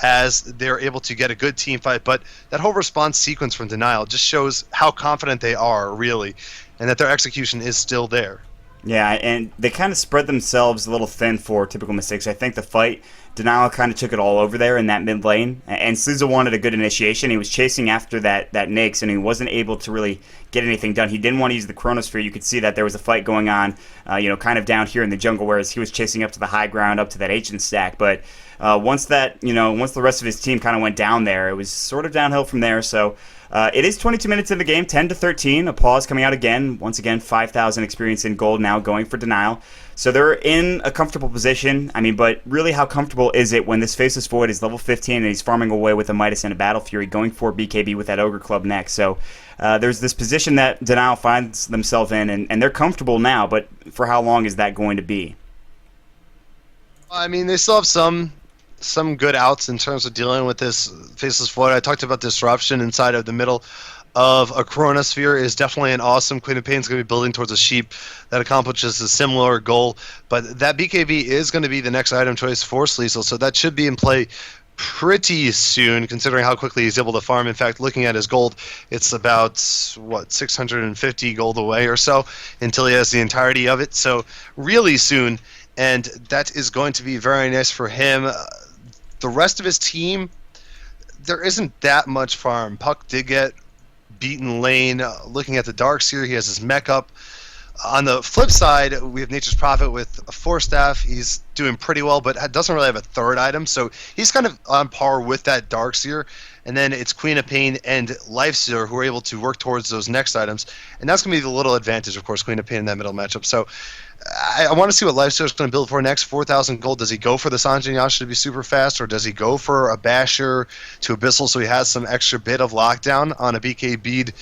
as they were able to get a good team fight. But that whole response sequence from Denial just shows how confident they are, really, and that their execution is still there. Yeah, and they kind of spread themselves a little thin for Typical Mistakes. I think the fight, Denial kind of took it all over there in that mid lane, and Sleazel wanted a good initiation. He was chasing after that Nyx, and he wasn't able to really get anything done. He didn't want to use the Chronosphere. You could see that there was a fight going on, kind of down here in the jungle, whereas he was chasing up to the high ground, up to that ancient stack. But once the rest of his team kind of went down there, it was sort of downhill from there. So it is 22 minutes in the game, 10-13. A pause coming out again. Once again, 5,000 experience in gold now going for Denial. So they're in a comfortable position. I mean, but really, how comfortable is it when this Faceless Void is level 15 and he's farming away with a Midas and a Battle Fury, going for BKB with that Ogre Club next? So there's this position that Denial finds themselves in, and they're comfortable now, but for how long is that going to be? I mean, they still have some good outs in terms of dealing with this Faceless Void. I talked about disruption inside of the middle of a Chronosphere is definitely an awesome. Queen of Pain's going to be building towards a sheep that accomplishes a similar goal, but that BKB is going to be the next item choice for Sleazel, so that should be in play pretty soon, considering how quickly he's able to farm. In fact, looking at his gold, it's about 650 gold away or so until he has the entirety of it, so really soon, and that is going to be very nice for him. The rest of his team, there isn't that much farm. Puck did get beaten lane. Looking at the Darkseer, he has his mech up. On the flip side, we have Nature's Prophet with a 4-staff. He's doing pretty well, but doesn't really have a third item, so he's kind of on par with that Darkseer. And then it's Queen of Pain and Lifestealer who are able to work towards those next items, and that's going to be the little advantage, of course, Queen of Pain in that middle matchup. So I want to see what Lifestealer is going to build for next. 4,000 gold. Does he go for the Sanjin Yasha to be super fast, or does he go for a Basher to Abyssal so he has some extra bit of lockdown on a BKB'd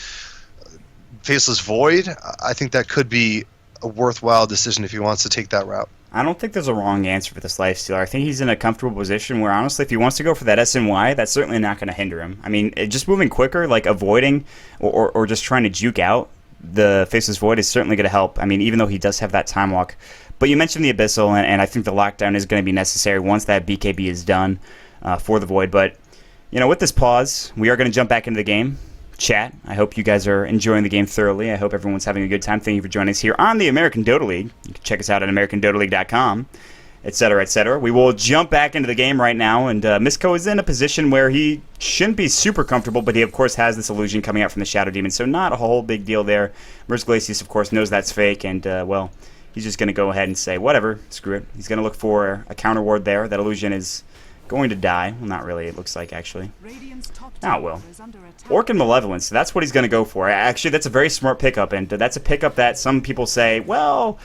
Faceless Void? I think that could be a worthwhile decision if he wants to take that route. I don't think there's a wrong answer for this Lifestealer. I think he's in a comfortable position where, honestly, if he wants to go for that SNY, that's certainly not going to hinder him. I mean, just moving quicker, like avoiding or just trying to juke out the Faceless Void is certainly going to help. I mean, even though he does have that time walk. But you mentioned the Abyssal, and I think the lockdown is going to be necessary once that BKB is done for the Void. But, with this pause, we are going to jump back into the game. Chat. I hope you guys are enjoying the game thoroughly. I hope everyone's having a good time. Thank you for joining us here on the American Dota League. You can check us out at AmericanDotaLeague.com, etc., etc. We will jump back into the game right now, and Misko is in a position where he shouldn't be super comfortable, but he, of course, has this illusion coming out from the Shadow Demon, so not a whole big deal there. Merz Glacius, of course, knows that's fake, and, he's just going to go ahead and say, whatever, screw it. He's going to look for a counter ward there. That illusion is going to die. Well, not really, it looks like, actually. Now it will. Orc and Malevolence, that's what he's going to go for. Actually, that's a very smart pickup, and that's a pickup that some people say, well,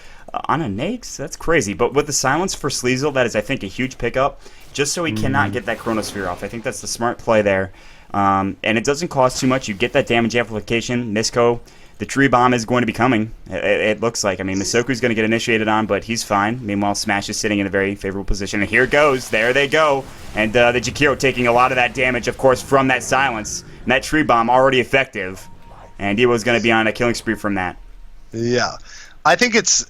on a Nyx? That's crazy. But with the Silence for Sleazel, that is, I think, a huge pickup, just so he cannot get that Chronosphere off. I think that's the smart play there. And it doesn't cost too much. You get that damage amplification. Misko, the tree bomb is going to be coming, it looks like. I mean, Misoku's going to get initiated on, but he's fine. Meanwhile, Smash is sitting in a very favorable position. And here it goes. There they go. And the Jakiro taking a lot of that damage, of course, from that Silence. And that tree bomb already effective. And Dewo's going to be on a killing spree from that. Yeah. I think it's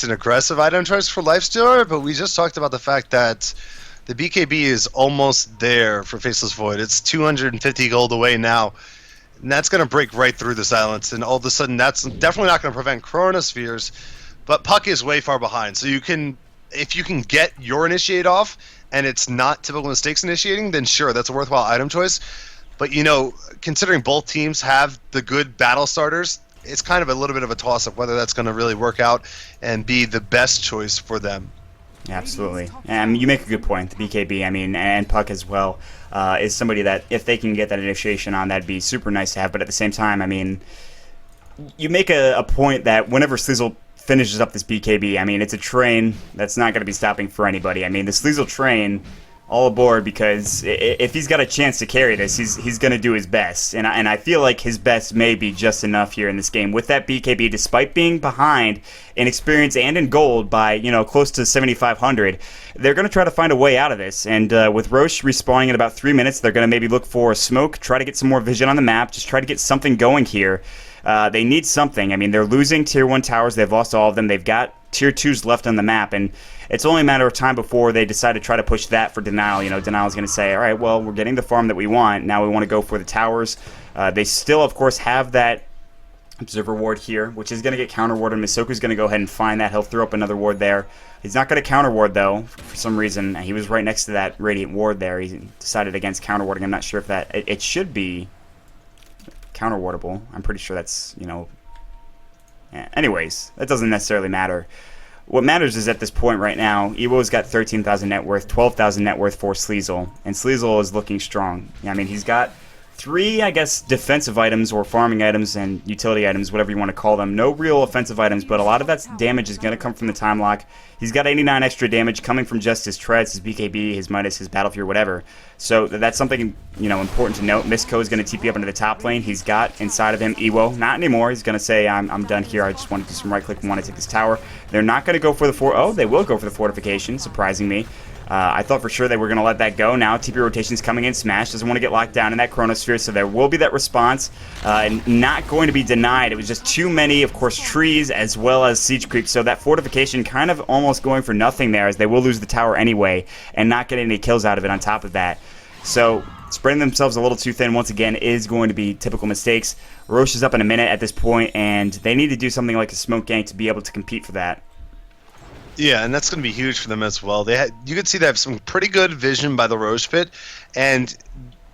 an aggressive item choice for Lifestealer, but we just talked about the fact that the BKB is almost there for Faceless Void. It's 250 gold away now. And that's going to break right through the Silence, and all of a sudden that's definitely not going to prevent Chronospheres, but Puck is way far behind. So if you can get your initiate off, and it's not Typical Mistakes initiating, then sure, that's a worthwhile item choice. But, considering both teams have the good battle starters, it's kind of a little bit of a toss-up whether that's going to really work out and be the best choice for them. Absolutely. You make a good point. The BKB, and Puck as well, is somebody that if they can get that initiation on, that'd be super nice to have. But at the same time, you make a point that whenever Sleazel finishes up this BKB, it's a train that's not going to be stopping for anybody. The Sleazel train all aboard, because if he's got a chance to carry this, he's going to do his best. And I feel like his best may be just enough here in this game. With that BKB, despite being behind in experience and in gold by, close to 7,500, they're going to try to find a way out of this. And with Roche respawning in about 3 minutes, they're going to maybe look for a smoke, try to get some more vision on the map, just try to get something going here. They need something. I mean, they're losing Tier 1 towers. They've lost all of them. They've got Tier 2s left on the map, and it's only a matter of time before they decide to try to push that for Denial. Denial's going to say, all right, well, we're getting the farm that we want. Now we want to go for the towers. They still, of course, have that Observer ward here, which is going to get counter-warded. Misoku's going to go ahead and find that. He'll throw up another ward there. He's not going to counter-ward, though, for some reason. He was right next to that Radiant ward there. He decided against counter-warding. I'm not sure if that... It should be counter-wardable. I'm pretty sure that's, Yeah. Anyways, that doesn't necessarily matter. What matters is at this point right now, Ewo's got 13,000 net worth, 12,000 net worth for Sleazel, and Sleazel is looking strong. I mean, he's got 3, I guess, defensive items or farming items and utility items, whatever you want to call them. No real offensive items, but a lot of that damage is going to come from the time lock. He's got 89 extra damage coming from just his treads, his BKB, his Midas, his Battle Fury, whatever. So that's something, important to note. Misko is going to TP up into the top lane. He's got inside of him Ewo. Not anymore. He's going to say, I'm done here. I just want to do some right click and want to take this tower. They're not going to go for the they will go for the fortification, surprising me. I thought for sure they were going to let that go. Now TP rotation's coming in. Smash doesn't want to get locked down in that Chronosphere, so there will be that response. And not going to be denied. It was just too many, of course, trees as well as siege creep. So that fortification kind of almost going for nothing there, as they will lose the tower anyway and not get any kills out of it on top of that. So spreading themselves a little too thin once again is going to be typical mistakes. Roche is up in a minute at this point, and they need to do something like a smoke gank to be able to compete for that. Yeah, and that's going to be huge for them as well. You could see they have some pretty good vision by the Roche pit, and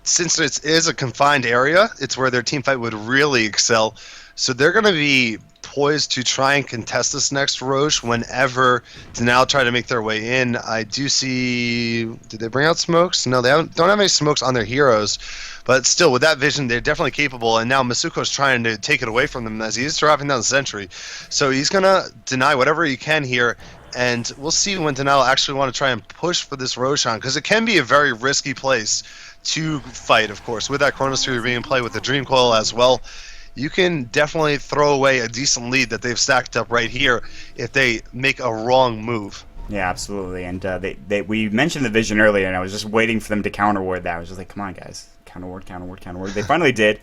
since it is a confined area, it's where their team fight would really excel. So they're going to be poised to try and contest this next Roche whenever Denial try to make their way in. I do see... Did they bring out smokes? No, they don't have any smokes on their heroes. But still, with that vision, they're definitely capable. And now Masuko's trying to take it away from them as he is dropping down the sentry. So he's going to deny whatever he can here. And we'll see when Denial actually want to try and push for this Roshan, because it can be a very risky place to fight, of course. With that Chronosphere being in play with the Dream Coil as well, you can definitely throw away a decent lead that they've stacked up right here if they make a wrong move. Yeah, absolutely. And we mentioned the vision earlier, and I was just waiting for them to counter-ward that. I was just like, come on, guys. Counter-ward, counter-ward, counter-ward. They finally did.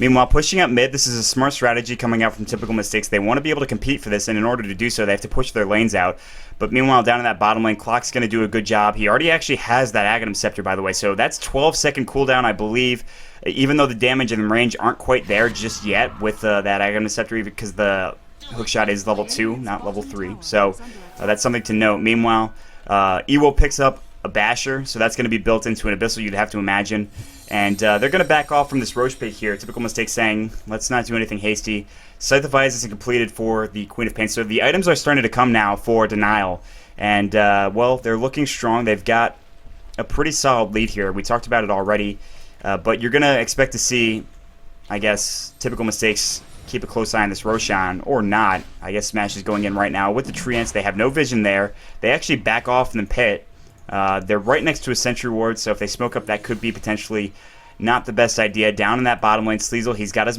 Meanwhile, pushing up mid, this is a smart strategy coming out from typical mistakes. They want to be able to compete for this, and in order to do so, they have to push their lanes out. But meanwhile, down in that bottom lane, Clock's going to do a good job. He already actually has that Aghanim Scepter, by the way, so that's 12-second cooldown, I believe, even though the damage and the range aren't quite there just yet with that Aghanim Scepter, because the hookshot is level 2, not level 3. So that's something to note. Meanwhile, Ewo picks up a Basher, so that's going to be built into an Abyssal, you'd have to imagine. And they're going to back off from this Roche pit here. Typical mistake saying, let's not do anything hasty. Scythe of Ice isn't completed for the Queen of Pain. So the items are starting to come now for Denial. And, well, they're looking strong. They've got a pretty solid lead here. We talked about it already. But you're going to expect to see, I guess, typical mistakes keep a close eye on this Roshan, or not. I guess Smash is going in right now with the Treants. They have no vision there. They actually back off in the pit. They're right next to a sentry ward, so if they smoke up, that could be potentially not the best idea. Down in that bottom lane, Sleazel, he's got to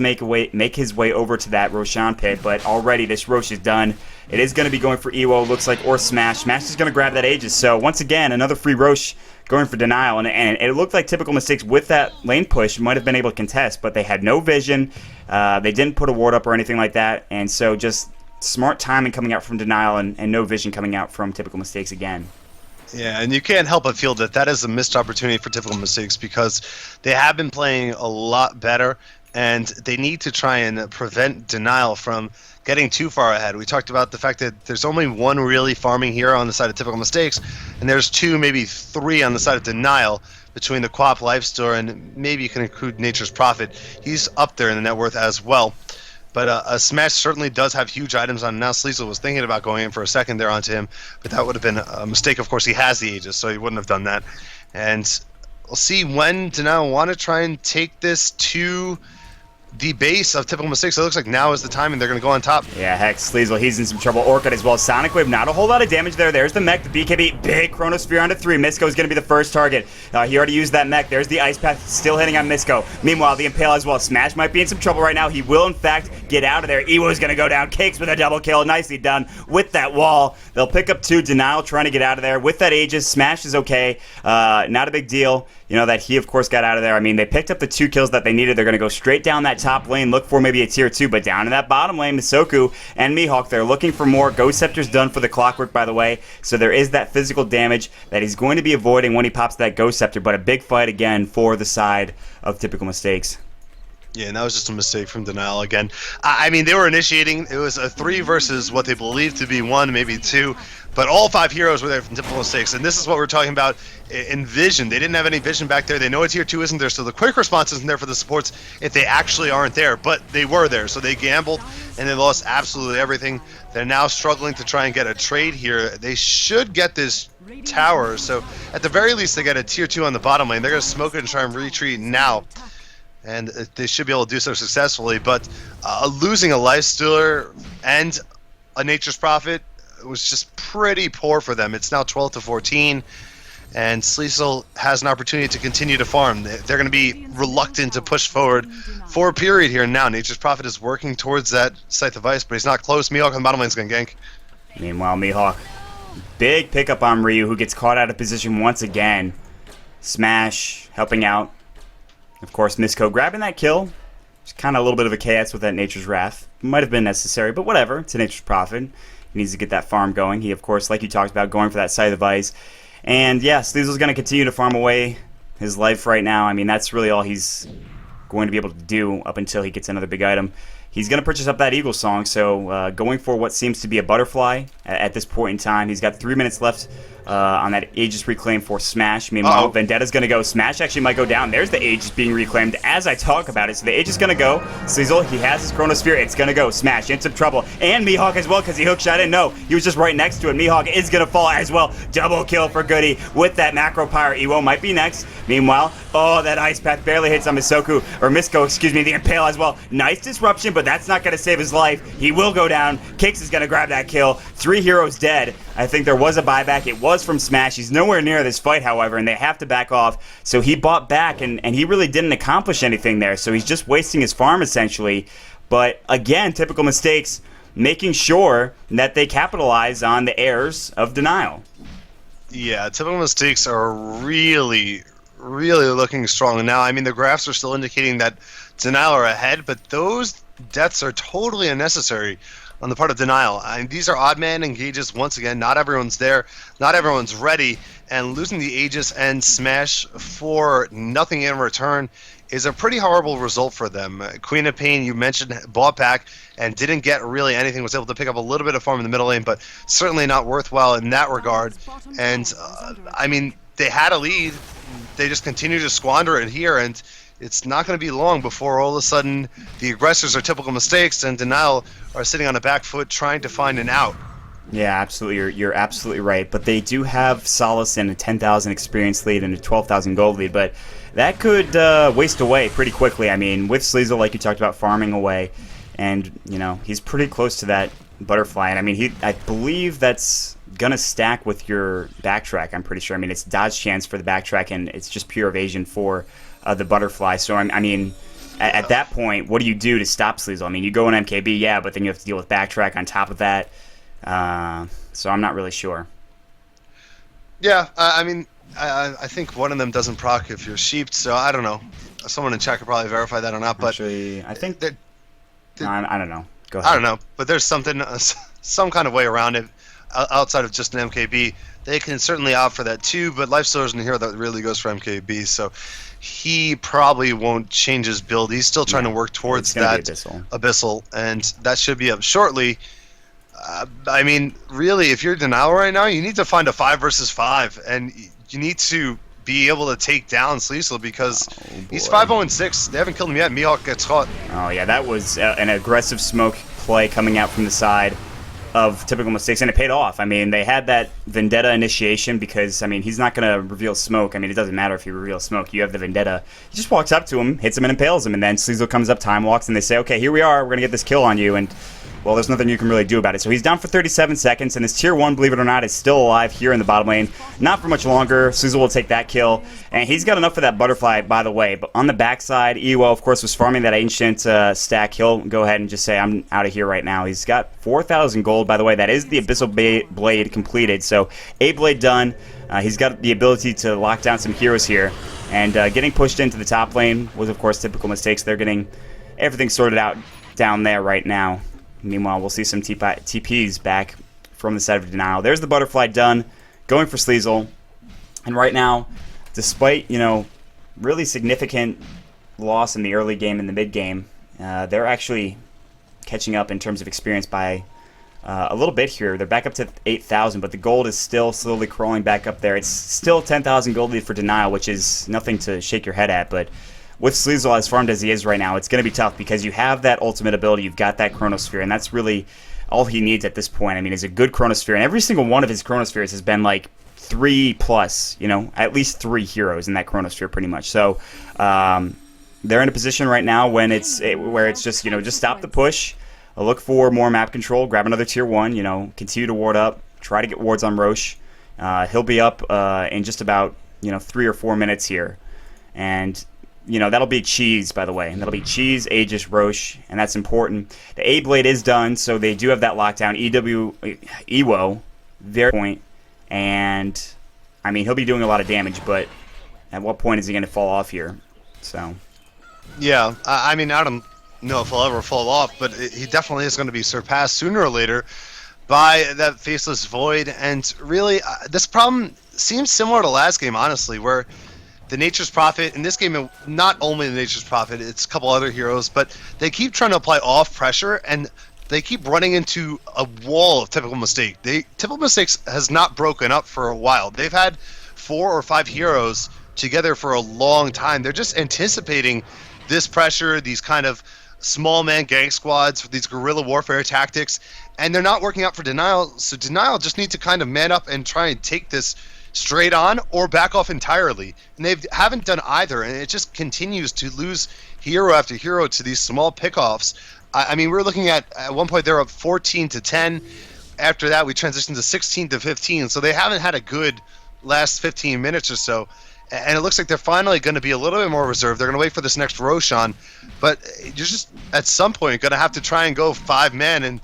make his way over to that Roshan pit, but already this Roche is done. It is going to be going for Ewo, looks like, or Smash. Smash is going to grab that Aegis, so once again, another free Roche going for Denial, and it looked like typical mistakes with that lane push might have been able to contest, but they had no vision. They didn't put a ward up or anything like that, and so just smart timing coming out from Denial and no vision coming out from typical mistakes again. Yeah, and you can't help but feel that is a missed opportunity for typical mistakes, because they have been playing a lot better, and they need to try and prevent Denial from getting too far ahead. We talked about the fact that there's only one really farming hero on the side of typical mistakes, and there's 2, maybe 3 on the side of Denial between the Quap Lifesteal and maybe you can include Nature's Prophet. He's up there in the net worth as well. But a Smash certainly does have huge items on. Now Sleazel was thinking about going in for a second there onto him, but that would have been a mistake. Of course, he has the Aegis, so he wouldn't have done that. And we'll see when Denial want to try and take this to the base of typical mistakes. So it looks like now is the time, and they're going to go on top. Yeah, heck, Sleazel, he's in some trouble. Orchid as well. Sonic Wave, not a whole lot of damage there. There's the mech, the BKB, big Chronosphere onto 3. Misko's going to be the first target. He already used that mech. There's the Ice Path, still hitting on Misko. Meanwhile, the Impale as well. Smash might be in some trouble right now. He will, in fact, get out of there. Ewo's going to go down. Cakes with a double kill. Nicely done with that wall. They'll pick up 2. Denial trying to get out of there. With that Aegis, Smash is okay. Not a big deal. You know, that he, of course, got out of there. I mean, they picked up the 2 kills that they needed. They're going to go straight down that top lane, look for maybe a tier 2, but down in that bottom lane, Misoku and Mihawk, they're looking for more. Ghost Scepter's done for the Clockwork, by the way, so there is that physical damage that he's going to be avoiding when he pops that Ghost Scepter, but a big fight again for the side of typical mistakes. Yeah, and that was just a mistake from Denial again. I mean, they were initiating. It was a 3 versus what they believed to be 1, maybe 2. But all 5 heroes were there from typical mistakes. And this is what we're talking about in vision. They didn't have any vision back there. They know a tier 2 isn't there, so the quick response isn't there for the supports if they actually aren't there. But they were there, so they gambled, and they lost absolutely everything. They're now struggling to try and get a trade here. They should get this tower, so at the very least they get a tier 2 on the bottom lane. They're going to smoke it and try and retreat now. And they should be able to do so successfully, but losing a Lifestealer and a Nature's Prophet was just pretty poor for them. It's now 12-14, and Sleazel has an opportunity to continue to farm. They're going to be reluctant to push forward for a period here now. Nature's Prophet is working towards that Scythe of Ice, but he's not close. Mihawk on the bottom lane is going to gank. Meanwhile, Mihawk, big pickup on Ryu, who gets caught out of position once again. Smash helping out. Of course, Misko grabbing that kill. It's kind of a little bit of a chaos with that Nature's Wrath. Might have been necessary, but whatever. It's a Nature's Prophet. He needs to get that farm going. He, of course, like you talked about, going for that Scythe of Ice. And, yeah, Sleazel's going to continue to farm away his life right now. I mean, that's really all he's going to be able to do up until he gets another big item. He's going to purchase up that Eagle Song, so going for what seems to be a butterfly at this point in time. He's got 3 minutes left on that Aegis reclaim for Smash. Meanwhile, Vendetta's going to go. Smash actually might go down. There's the Aegis being reclaimed as I talk about it. So the Aegis is going to go. Sleazel, he has his Chronosphere. It's going to go. Smash in some trouble. And Mihawk as well because he hookshot in. No, he was just right next to it. Mihawk is going to fall as well. Double kill for Goody with that Macro Pyre. Ewo might be next. Meanwhile, that Ice Path barely hits on Misko, excuse me, the Impale as well. Nice disruption, but that's not going to save his life. He will go down. Kix is going to grab that kill. 3 heroes dead. I think there was a buyback. It was from Smash. He's nowhere near this fight, however, and they have to back off. So he bought back, and he really didn't accomplish anything there. So he's just wasting his farm, essentially. But, again, typical mistakes, making sure that they capitalize on the errors of Denial. Yeah, typical mistakes are really looking strong now. I mean, the graphs are still indicating that Denial are ahead, but those deaths are totally unnecessary on the part of Denial. I mean, these are odd man engages once again. Not everyone's there. Not everyone's ready. And losing the Aegis and Smash for nothing in return is a pretty horrible result for them. Queen of Pain, you mentioned, bought back and didn't get really anything. Was able to pick up a little bit of farm in the middle lane, but certainly not worthwhile in that regard. And, I mean, they had a lead. They just continue to squander it here, and it's not going to be long before all of a sudden the aggressors are typical mistakes and Denial are sitting on a back foot trying to find an out. Yeah, absolutely. You're absolutely right. But they do have Solace in a 10,000 experience lead and a 12,000 gold lead, but that could waste away pretty quickly. I mean, with Sleazel, like you talked about, farming away, and, you know, he's pretty close to that butterfly. And, I mean, I believe that's going to stack with your backtrack, I'm pretty sure. I mean, it's dodge chance for the backtrack, and it's just pure evasion for the butterfly. So, I mean, at that point, what do you do to stop Sleazel? I mean, you go in MKB, yeah, but then you have to deal with backtrack on top of that. So I'm not really sure. Yeah, I mean, I think one of them doesn't proc if you're sheeped, so I don't know. Someone in chat could probably verify that or not, but actually, I think that I don't know. Go ahead. I don't know, but there's something, some kind of way around it outside of just an MKB. They can certainly opt for that too, but Lifestealer's in here that really goes for MKB, so he probably won't change his build. He's still trying to work towards that Abyssal, and that should be up shortly. I mean, really, if you're Denial right now, you need to find a 5 versus 5, and you need to be able to take down Sleazel because he's 5-0-6. They haven't killed him yet. Mihawk gets caught. Oh, yeah, that was an aggressive smoke play coming out from the side. of typical mistakes, and it paid off. I mean, they had that Vendetta initiation because, I mean, he's not going to reveal smoke. I mean, it doesn't matter if you reveal smoke. You have the Vendetta. He just walks up to him, hits him, and impales him, and then Sleazel comes up, time walks, and they say, okay, here we are. We're going to get this kill on you, and, well, there's nothing you can really do about it. So he's down for 37 seconds, and his Tier 1, believe it or not, is still alive here in the bottom lane. Not for much longer. Sleazel will take that kill, and he's got enough for that butterfly, by the way. But on the backside, Ewo, of course, was farming that ancient stack. He'll go ahead and just say, I'm out of here right now. He's got 4,000 gold, by the way. That is the Abyssal Blade completed, so a blade done. He's got the ability to lock down some heroes here, and getting pushed into the top lane was, of course, typical mistakes. They're getting everything sorted out down there right now. Meanwhile, we'll see some TPs back from the side of Denial. There's the butterfly done, going for Sleazel. And right now, despite, really significant loss in the early game and the mid game, they're actually catching up in terms of experience by a little bit here. They're back up to 8,000, but the gold is still slowly crawling back up there. It's still 10,000 gold lead for Denial, which is nothing to shake your head at, but with Sleazel as farmed as he is right now, it's going to be tough because you have that ultimate ability, you've got that Chronosphere, and that's really all he needs at this point. I mean, is a good Chronosphere, and every single one of his Chronospheres has been like 3+, at least 3 heroes in that Chronosphere pretty much. So they're in a position right now where it's just, just stop the push, look for more map control, grab another Tier 1, continue to ward up, try to get wards on Roche. He'll be up in just about, 3 or 4 minutes here. And that'll be Cheese, by the way. And that'll be Cheese, Aegis, Roche, and that's important. The A-Blade is done, so they do have that lockdown. Ewo, very point. And, I mean, he'll be doing a lot of damage, but at what point is he going to fall off here? So. Yeah, I mean, I don't know if he'll ever fall off, but he definitely is going to be surpassed sooner or later by that Faceless Void. And really, this problem seems similar to last game, honestly, where the Nature's Prophet, in this game, not only the Nature's Prophet, it's a couple other heroes, but they keep trying to apply off pressure, and they keep running into a wall of typical mistake. Typical mistakes has not broken up for a while. They've had 4 or 5 heroes together for a long time. They're just anticipating this pressure, these kind of small man gang squads, these guerrilla warfare tactics, and they're not working out for Denial, so Denial just need to kind of man up and try and take this straight on or back off entirely, and they haven't done either, and it just continues to lose hero after hero to these small pickoffs. I mean, we're looking at one point they're up 14-10. After that, we transitioned to 16-15, so they haven't had a good last 15 minutes or so, and it looks like they're finally going to be a little bit more reserved. They're going to wait for this next Roshan, but you're just at some point going to have to try and go 5-man and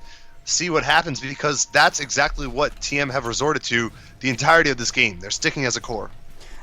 see what happens, because that's exactly what TM have resorted to the entirety of this game. They're sticking as a core.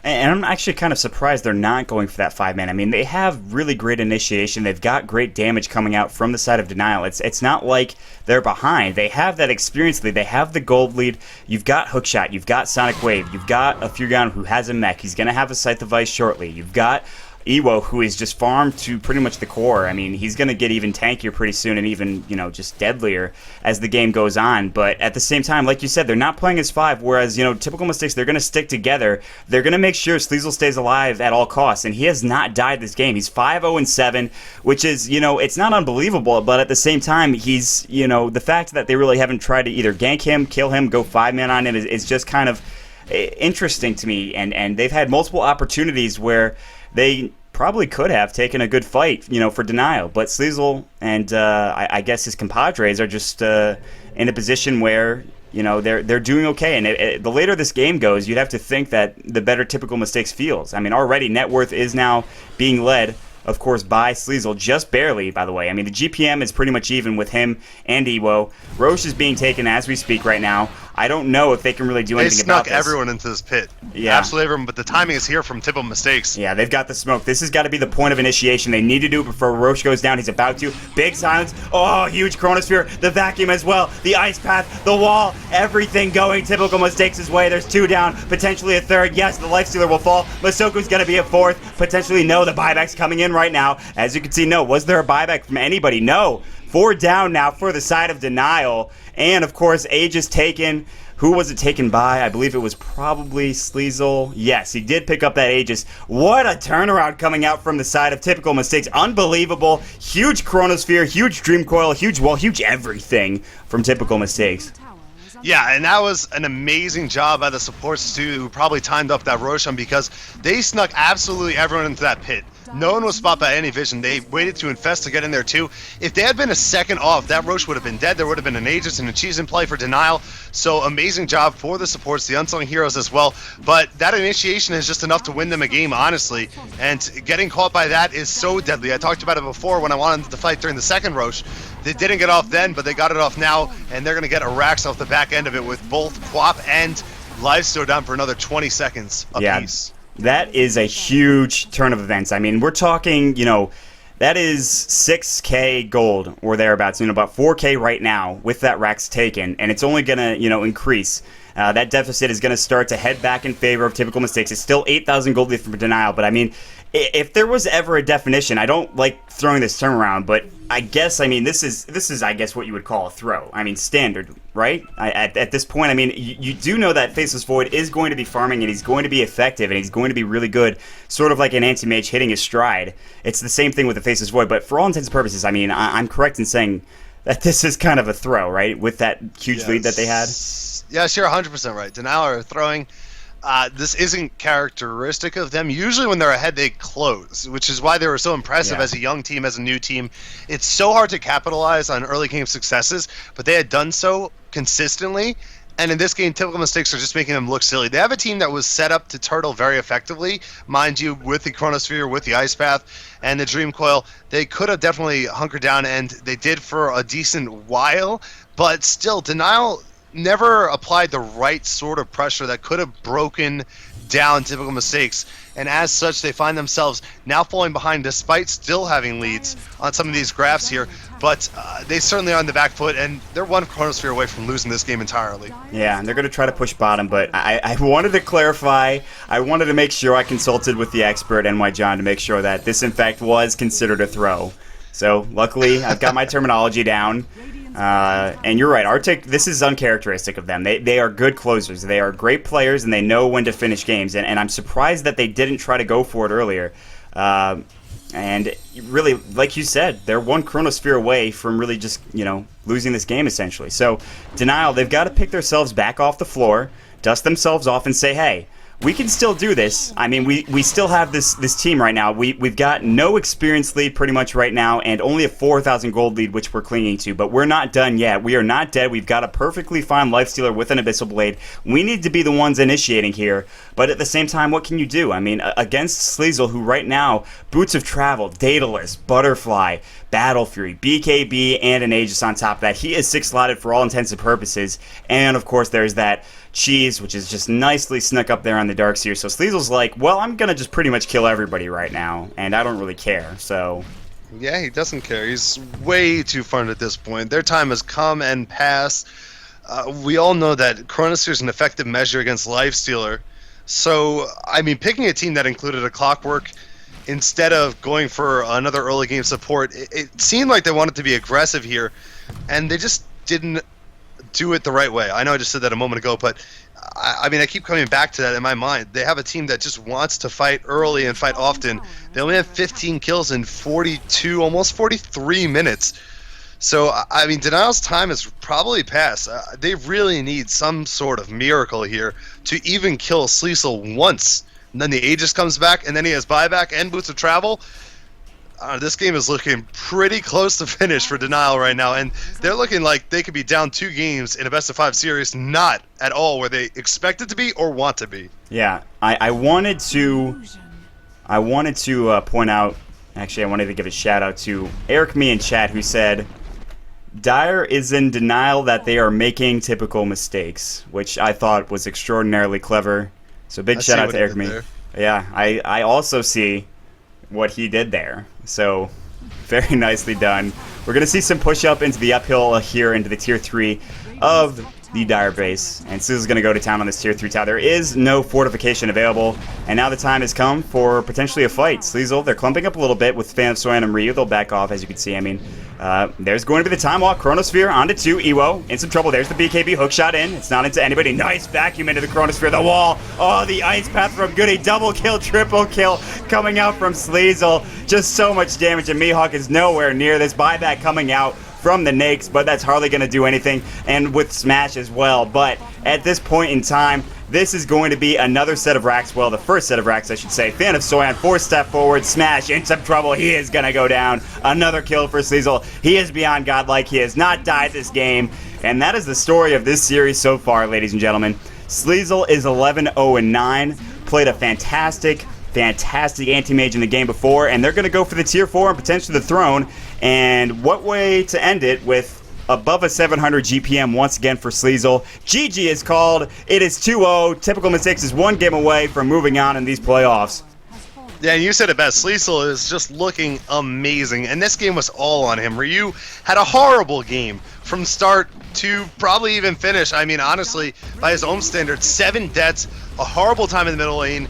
And I'm actually kind of surprised they're not going for that 5-man. I mean, they have really great initiation. They've got great damage coming out from the side of Denial. It's not like they're behind. They have that experience lead. They have the gold lead. You've got Hookshot. You've got Sonic Wave. You've got a Fugon who has a mech. He's going to have a Scythe of Ice shortly. You've got Ewo, who is just farmed to pretty much the core. I mean, he's going to get even tankier pretty soon and even, just deadlier as the game goes on. But at the same time, like you said, they're not playing as 5, whereas, typical mistakes, they're going to stick together. They're going to make sure Sleazel stays alive at all costs, and he has not died this game. He's 5-0-7, which is, it's not unbelievable, but at the same time, he's, the fact that they really haven't tried to either gank him, kill him, go 5-man on him is just kind of interesting to me, and they've had multiple opportunities where they probably could have taken a good fight, for Denial. But Sleazel and I guess his compadres are just in a position where, they're doing okay. And the later this game goes, you'd have to think that the better typical mistakes feels. I mean, already net worth is now being led, of course, by Sleazel, just barely, by the way. I mean, the GPM is pretty much even with him and Ewo. Roche is being taken as we speak right now. I don't know if they can really do anything about this. They snuck everyone into this pit. Yeah. Absolutely everyone, but the timing is here from typical mistakes. Yeah, they've got the smoke. This has got to be the point of initiation. They need to do it before Roche goes down. He's about to. Big silence. Oh, huge Chronosphere. The vacuum as well. The ice path. The wall. Everything going typical mistakes' way. There's 2 down. Potentially a 3rd. Yes, the Lifestealer will fall. Masoku's going to be a 4th. Potentially no. The buyback's coming in right now. As you can see, no. Was there a buyback from anybody? No. 4 down now for the side of Denial. And, of course, Age is taken. Who was it taken by? I believe it was probably Sleazel. Yes, he did pick up that Aegis. What a turnaround coming out from the side of Typical Mistakes. Unbelievable. Huge Chronosphere, huge Dream Coil, huge everything from Typical Mistakes. Yeah, and that was an amazing job by the supports too, who probably timed up that Roshan, because they snuck absolutely everyone into that pit. No one was spot by any vision. They waited to infest to get in there too. If they had been a second off, that Roche would have been dead. There would have been an Aegis and a cheese in play for Denial. So amazing job for the supports, the unsung heroes as well. But that initiation is just enough to win them a game, honestly. And getting caught by that is so deadly. I talked about it before when I wanted to fight during the second Roche. They didn't get off then, but they got it off now, and they're going to get a Rax off the back end of it with both Quap and Lifesteal down for another 20 seconds apiece. Yeah. That is a huge turn of events. I mean, we're talking, that is 6K gold or thereabouts, about 4K right now with that Rax taken, and it's only going to, increase. That deficit is going to start to head back in favor of Typical Mistakes. It's still 8,000 gold lead for Denial, but I mean, if there was ever a definition, I don't like throwing this term around, but I guess, this is I guess what you would call a throw. I mean, standard, right? At this point, I mean, you do know that Faceless Void is going to be farming, and he's going to be effective, and he's going to be really good, sort of like an anti-mage hitting his stride. It's the same thing with the Faceless Void, but for all intents and purposes, I mean, I'm correct in saying that this is kind of a throw, right? With that huge lead that they had? Yes, you're 100% right. Denial are throwing. This isn't characteristic of them. Usually when they're ahead, they close, which is why they were so impressive as a young team, as a new team. It's so hard to capitalize on early game successes, but they had done so consistently. And in this game, Typical Mistakes are just making them look silly. They have a team that was set up to turtle very effectively, mind you, with the Chronosphere, with the Ice Path, and the Dream Coil. They could have definitely hunkered down, and they did for a decent while, but still, Denial never applied the right sort of pressure that could have broken down Typical Mistakes, and as such they find themselves now falling behind despite still having leads on some of these graphs here, but they certainly are on the back foot, and they're one Chronosphere away from losing this game entirely. Yeah, and they're going to try to push bottom, but I wanted to clarify, I wanted to make sure I consulted with the expert, NY John, to make sure that this in fact was considered a throw. So luckily I've got my terminology down. And you're right, Arctic, this is uncharacteristic of them. They are good closers. They are great players, and they know when to finish games. And I'm surprised that they didn't try to go for it earlier. And really, like you said, they're one Chronosphere away from really just, losing this game, essentially. So, Denial, they've got to pick themselves back off the floor, dust themselves off, and say, hey, we can still do this. I mean, we still have this team right now. We've got no experience lead pretty much right now, and only a 4,000 gold lead, which we're clinging to. But we're not done yet. We are not dead. We've got a perfectly fine Lifestealer with an Abyssal Blade. We need to be the ones initiating here. But at the same time, what can you do? I mean, against Sleazel, who right now, Boots of Travel, Daedalus, Butterfly, Battle Fury, BKB, and an Aegis on top of that. He is 6-slotted for all intents and purposes. And, of course, there's that Cheese, which is just nicely snuck up there on the Darkseer. So Sleazel's like, well, I'm going to just pretty much kill everybody right now, and I don't really care, so... Yeah, he doesn't care. He's way too far at this point. Their time has come and passed. We all know that Chronosphere is an effective measure against Lifestealer. So, I mean, picking a team that included a Clockwork instead of going for another early game support, it seemed like they wanted to be aggressive here, and they just didn't do it the right way. I know I just said that a moment ago, but I mean, I keep coming back to that in my mind. They have a team that just wants to fight early and fight often. They only have 15 kills in 42, almost 43 minutes. So, I mean, Denial's time has probably passed. They really need some sort of miracle here to even kill Sleazel once. And then the Aegis comes back, and then he has buyback and Boots of Travel. This game is looking pretty close to finish for Denial right now, and they're looking like they could be down 2 games in a best-of-5 series, not at all where they expect it to be or want to be. Yeah, I wanted to point out, actually I wanted to give a shout-out to Eric Me in chat, who said, Dyer is in denial that they are making typical mistakes, which I thought was extraordinarily clever. So big shout-out to Eric Me. Yeah, I also see what he did there. So, very nicely done. We're going to see some push up into the uphill here into the tier 3 of the Dire base, and Sleazel's going to go to town on this tier 3 tower. There is no fortification available, and now the time has come for potentially a fight. Sleazel, they're clumping up a little bit with Fan of Soyan and Ryu. They'll back off, as you can see. I mean, there's going to be the time walk. Chronosphere onto 2. Ewo in some trouble. There's the BKB hook shot in. It's not into anybody. Nice vacuum into the Chronosphere. The wall. Oh, the ice path from Goody. Double kill, triple kill coming out from Sleazel. Just so much damage, and Mihawk is nowhere near this. Buyback coming out from the Nakes, but that's hardly going to do anything, and with Smash as well. But at this point in time, this is going to be another set of racks. Well, the first set of racks, I should say. Fan of Soyan, 4-step forward, Smash in some trouble. He is going to go down. Another kill for Sleazel. He is beyond godlike. He has not died this game, and that is the story of this series so far, ladies and gentlemen. Sleazel is 11-0-9, played a fantastic anti-mage in the game before, and they're going to go for the tier 4 and potentially the throne. And what way to end it with above a 700 GPM once again for Sleazel. GG is called. It is 2-0. Typical Mistakes is one game away from moving on in these playoffs. Yeah, you said it best. Sleazel is just looking amazing, and this game was all on him. Ryu had a horrible game from start to probably even finish. I mean, honestly, by his own standards, 7 deaths, a horrible time in the middle lane,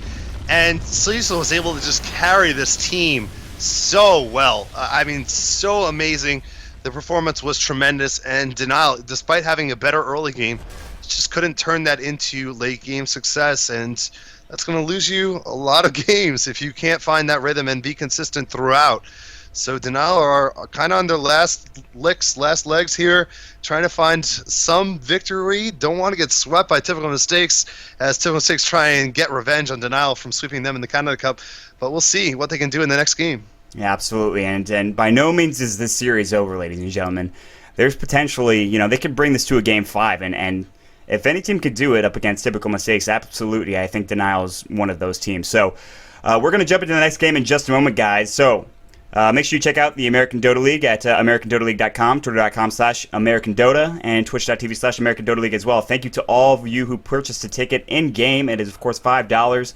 and Sleazel was able to just carry this team so well. I mean, so amazing. The performance was tremendous, and Denial, despite having a better early game, just couldn't turn that into late game success, and that's going to lose you a lot of games if you can't find that rhythm and be consistent throughout. So Denial are kind of on their last legs here, trying to find some victory. Don't want to get swept by Typical Mistakes, as Typical Mistakes try and get revenge on Denial from sweeping them in the Canada Cup. But we'll see what they can do in the next game. Yeah, absolutely. And by no means is this series over, ladies and gentlemen. There's potentially, they could bring this to a game 5, and if any team could do it up against Typical Mistakes, absolutely, I think Denial is one of those teams. So we're going to jump into the next game in just a moment, guys. So make sure you check out the American Dota League at AmericanDotaLeague.com, Twitter.com/AmericanDota, and Twitch.tv/AmericanDotaLeague as well. Thank you to all of you who purchased a ticket in-game. It is, of course, $5.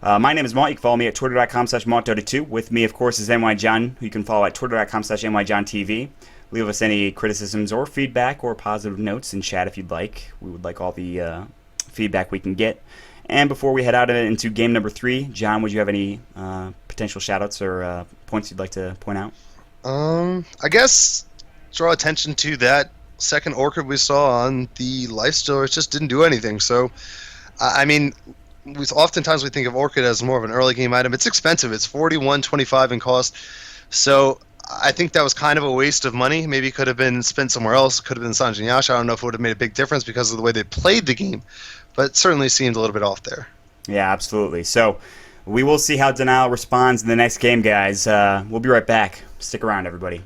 My name is Mont. You can follow me at Twitter.com/MontDota2. With me, of course, is NY John, who you can follow at Twitter.com/NYJohnTV. Leave us any criticisms or feedback or positive notes in chat if you'd like. We would like all the feedback we can get. And before we head out into game number 3, John, would you have any potential shoutouts or points you'd like to point out? I guess draw attention to that second Orchid we saw on the Lifestealer. It just didn't do anything. So, I mean, oftentimes we think of Orchid as more of an early game item. It's expensive. It's $41.25 in cost. So I think that was kind of a waste of money. Maybe it could have been spent somewhere else. Could have been Sanjin Yasha. I don't know if it would have made a big difference because of the way they played the game, but it certainly seemed a little bit off there. Yeah, absolutely. So we will see how Denial responds in the next game, guys. We'll be right back. Stick around, everybody.